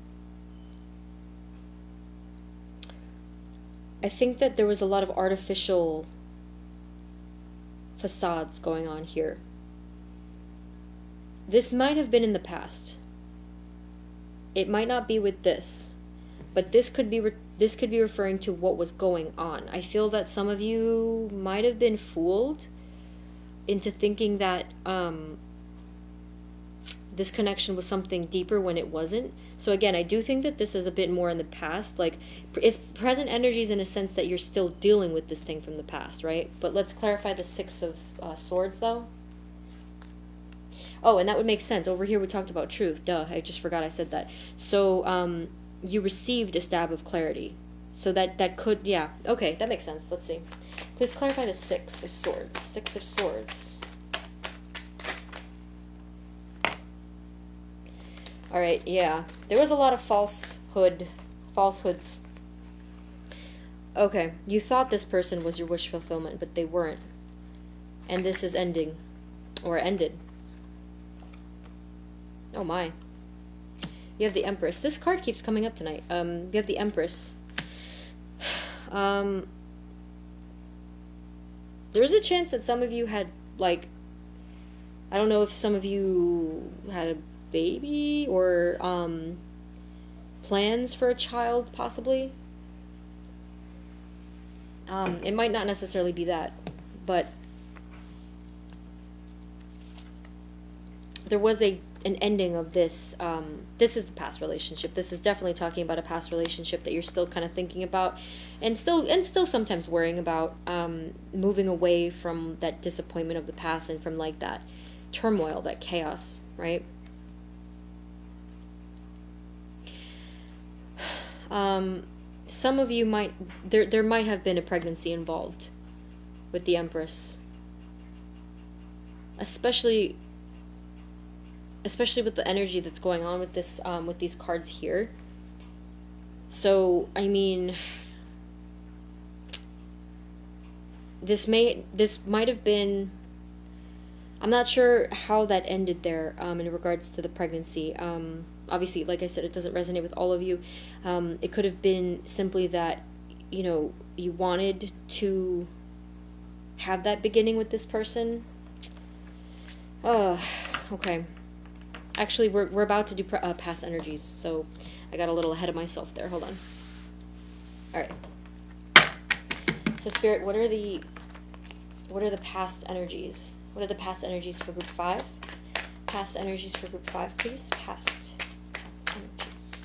think that there was a lot of artificial facades going on here. This might have been in the past. It might not be with this, but this could be referring to what was going on. I feel that some of you might have been fooled into thinking that this connection was something deeper when it wasn't. So again, I do think that this is a bit more in the past. Like, it's present energies in a sense that you're still dealing with this thing from the past, right? But let's clarify the 6 of Swords, though. Oh, and that would make sense. Over here we talked about truth. Duh, I just forgot I said that. So, you received a stab of clarity. So that could, yeah. Okay, that makes sense. Let's see. Please clarify the 6 of Swords. 6 of Swords. Alright, yeah. There was a lot of falsehoods. Okay, you thought this person was your wish fulfillment, but they weren't. And this is ending. Or ended. Oh my. You have the Empress. This card keeps coming up tonight. You have the Empress. There's a chance that some of you had, like, I don't know if some of you had a baby or plans for a child, possibly. It might not necessarily be that, but there was an ending of this. This is the past relationship. This is definitely talking about a past relationship that you're still kind of thinking about, and still sometimes worrying about, moving away from that disappointment of the past and from like that turmoil, that chaos, right? Some of you might, there might have been a pregnancy involved with the Empress, especially with the energy that's going on with this, with these cards here. So, I mean, this might have been, I'm not sure how that ended there, in regards to the pregnancy. Obviously, like I said, it doesn't resonate with all of you. It could have been simply that, you know, you wanted to have that beginning with this person. Okay. Actually, we're about to do past energies, so I got a little ahead of myself there. Hold on. All right. So, Spirit, what are the past energies? What are the past energies for Group 5? Past energies for Group 5, please. Past energies.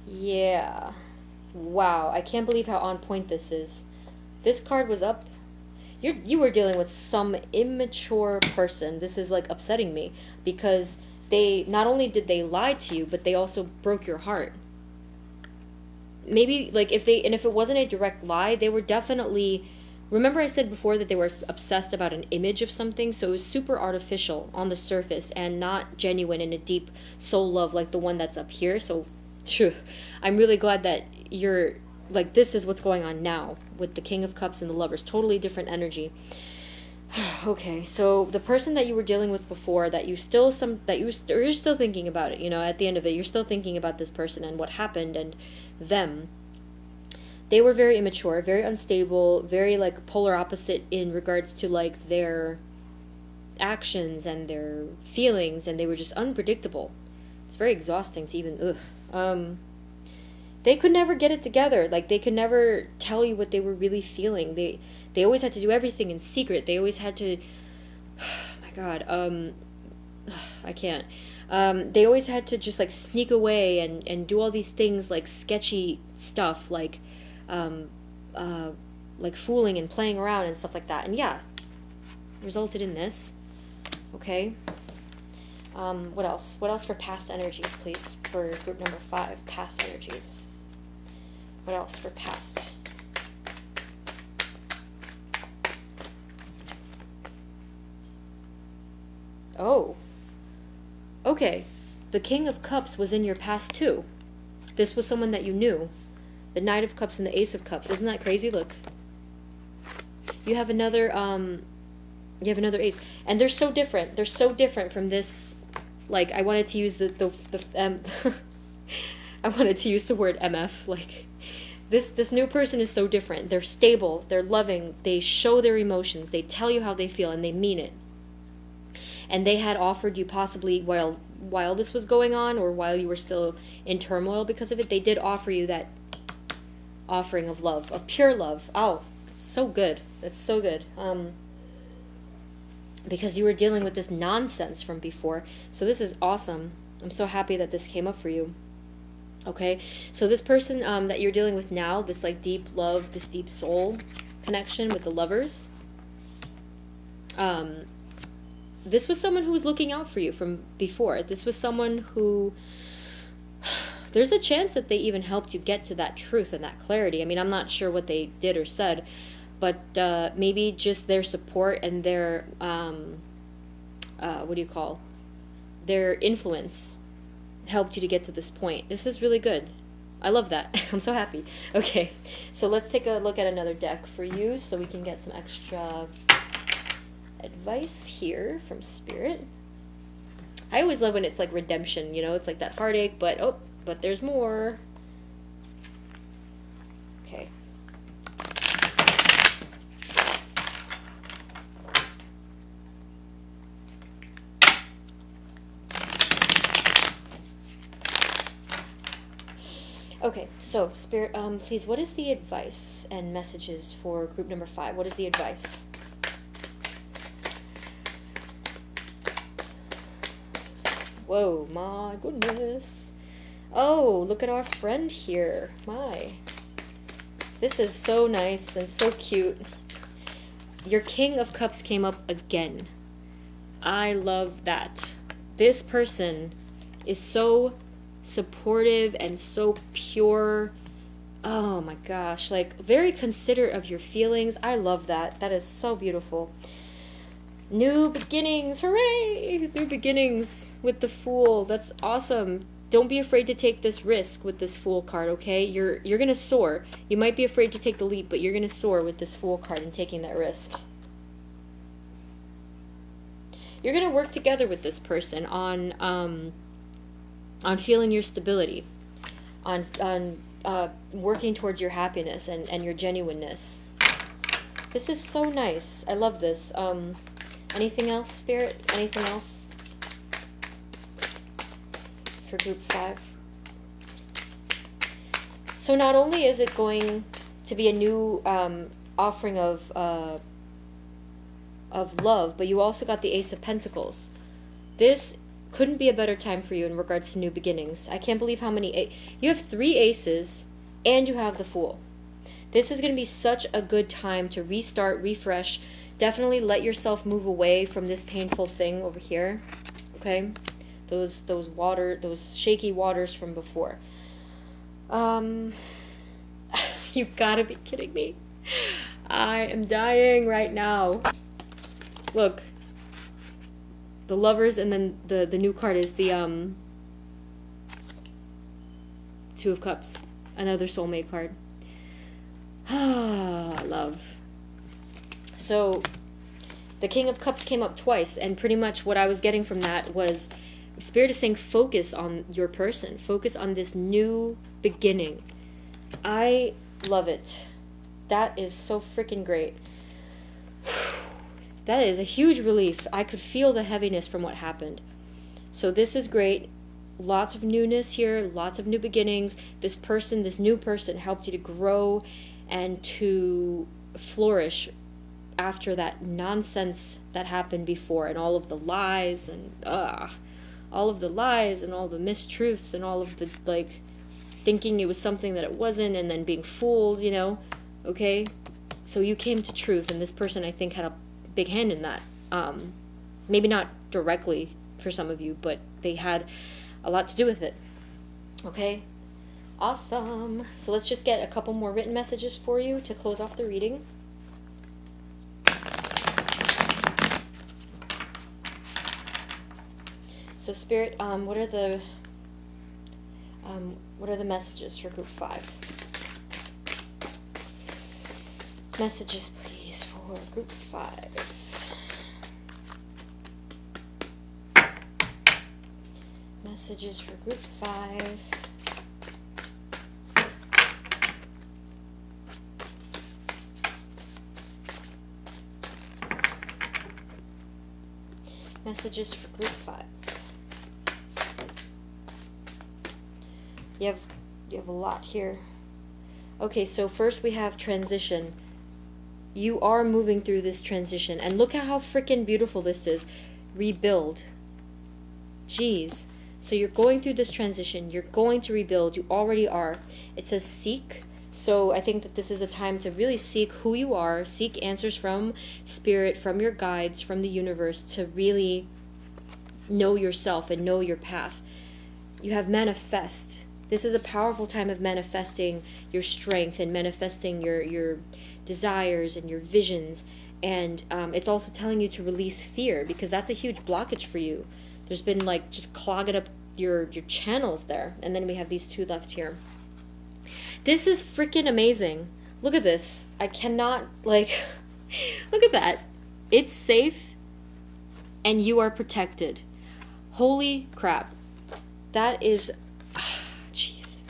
Yeah. Wow. I can't believe how on point this is. This card was up. You were dealing with some immature person. This is like upsetting me because they not only did they lie to you, but they also broke your heart. Maybe like if it wasn't a direct lie, they were definitely, remember I said before that they were obsessed about an image of something, so it was super artificial on the surface and not genuine in a deep soul love like the one that's up here. So I'm really glad that you're like, this is what's going on now with the King of Cups and the Lovers. Totally different energy. Okay, so the person that you were dealing with before, you're still thinking about it, you know, at the end of it, you're still thinking about this person and what happened and them. They were very immature, very unstable, very like polar opposite in regards to like their actions and their feelings, and they were just unpredictable. It's very exhausting to even, they could never get it together. Like, they could never tell you what they were really feeling. They always had to do everything in secret. They always had to, oh my God, I can't. They always had to just, like, sneak away and do all these things, like, sketchy stuff, like fooling and playing around and stuff like that. And yeah, resulted in this. Okay. What else? What else for past energies, please, for group number 5, past energies. What else for past? Oh. Okay. The King of Cups was in your past too. This was someone that you knew. The Knight of Cups and the Ace of Cups. Isn't that crazy? Look. You have another ace. And they're so different. They're so different from this. Like, I wanted to use I wanted to use the word MF. Like, this new person is so different. They're stable. They're loving. They show their emotions. They tell you how they feel, and they mean it. And they had offered you, possibly while this was going on, or while you were still in turmoil because of it, they did offer you that offering of love, of pure love. Oh, it's so good. That's so good. Because you were dealing with this nonsense from before. So this is awesome. I'm so happy that this came up for you. Okay, so this person that you're dealing with now, this like deep love, this deep soul connection with the Lovers, this was someone who was looking out for you from before. This was someone who, there's a chance that they even helped you get to that truth and that clarity. I mean, I'm not sure what they did or said, but maybe just their support and their, their influence helped you to get to this point. This is really good. I love that. I'm so happy. Okay, so let's take a look at another deck for you so we can get some extra advice here from Spirit. I always love when it's like redemption, you know, it's like that heartache, but there's more. Okay. Okay, so Spirit, please, what is the advice and messages for group number 5? What is the advice? Whoa, my goodness. Oh, look at our friend here. My. This is so nice and so cute. Your King of Cups came up again. I love that. This person is so supportive and so pure. Oh my gosh, like very considerate of your feelings. I love that. That is so beautiful. New beginnings, hooray! New beginnings with the Fool. That's awesome. Don't be afraid to take this risk with this Fool card, okay? You're gonna soar. You might be afraid to take the leap, but you're gonna soar with this Fool card and taking that risk. You're gonna work together with this person on feeling your stability, on working towards your happiness and your genuineness. This is so nice. I love this. Anything else, Spirit? Anything else for group 5? So not only is it going to be a new offering of love, but you also got the Ace of Pentacles. This couldn't be a better time for you in regards to new beginnings. I can't believe how many... You have 3 aces, and you have the Fool. This is going to be such a good time to restart, refresh. Definitely let yourself move away from this painful thing over here. Okay? Those shaky waters from before. You gotta be kidding me. I am dying right now. Look. The Lovers, and then the new card is the 2 of Cups. Another soulmate card. Ah, love. So, the King of Cups came up twice, and pretty much what I was getting from that was Spirit is saying focus on your person. Focus on this new beginning. I love it. That is so freaking great. That is a huge relief. I could feel the heaviness from what happened. So this is great. Lots of newness here, lots of new beginnings. This person, this new person helped you to grow and to flourish after that nonsense that happened before, and all of the lies and all of the lies and all the mistruths and all of the like thinking it was something that it wasn't, and then being fooled, you know. Okay, so you came to truth, and this person I think had a big hand in that. Maybe not directly for some of you, but they had a lot to do with it. Okay, awesome. So let's just get a couple more written messages for you to close off the reading. So Spirit, what are the messages for group 5? Messages, please, for group 5. Messages for group 5. Messages for group 5. You have a lot here. Okay, so first we have transition. You are moving through this transition, and look at how freaking beautiful this is. Rebuild. Jeez. So you're going through this transition. You're going to rebuild. You already are. It says seek. So I think that this is a time to really seek who you are, seek answers from Spirit, from your guides, from the universe, to really know yourself and know your path. You have manifest. This is a powerful time of manifesting your strength and manifesting your desires and your visions. And it's also telling you to release fear, because that's a huge blockage for you. There's been like just clogging up your channels there. And then we have these 2 left here. This is freaking amazing. Look at this. I cannot, like, look at that. It's safe and you are protected. Holy crap. That is, jeez.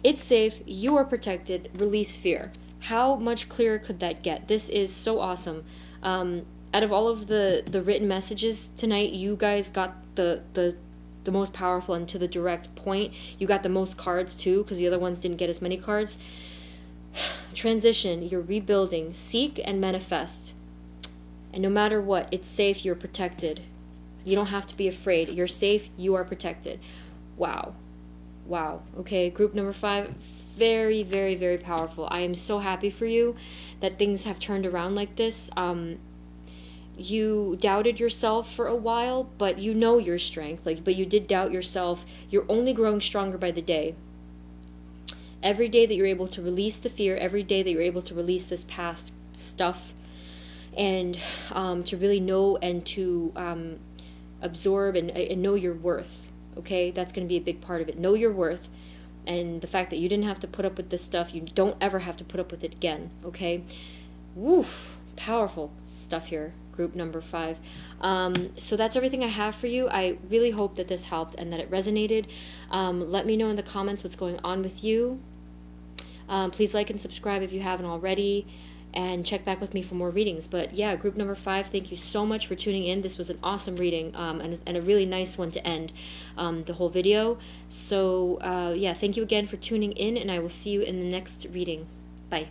It's safe, you are protected, release fear. How much clearer could that get? This is so awesome. Out of all of the written messages tonight, you guys got the the most powerful and to the direct point. You got the most cards too, because the other ones didn't get as many cards. Transition, you're rebuilding. Seek and manifest. And no matter what, it's safe, you're protected. You don't have to be afraid. You're safe, you are protected. Wow. Wow. Okay, group number 5, very, very, very powerful. I am so happy for you that things have turned around like this. You doubted yourself for a while, but you know your strength. But you did doubt yourself. You're only growing stronger by the day. Every day that you're able to release the fear, every day that you're able to release this past stuff, and to really know and to absorb and know your worth. Okay, that's going to be a big part of it. Know your worth, and the fact that you didn't have to put up with this stuff, you don't ever have to put up with it again. Okay, woof, powerful stuff here. Group number 5. So that's everything I have for you. I really hope that this helped and that it resonated. Let me know in the comments what's going on with you. Please like and subscribe if you haven't already, and check back with me for more readings. But yeah, group number 5, thank you so much for tuning in. This was an awesome reading, and a really nice one to end the whole video. So yeah, thank you again for tuning in, and I will see you in the next reading. Bye.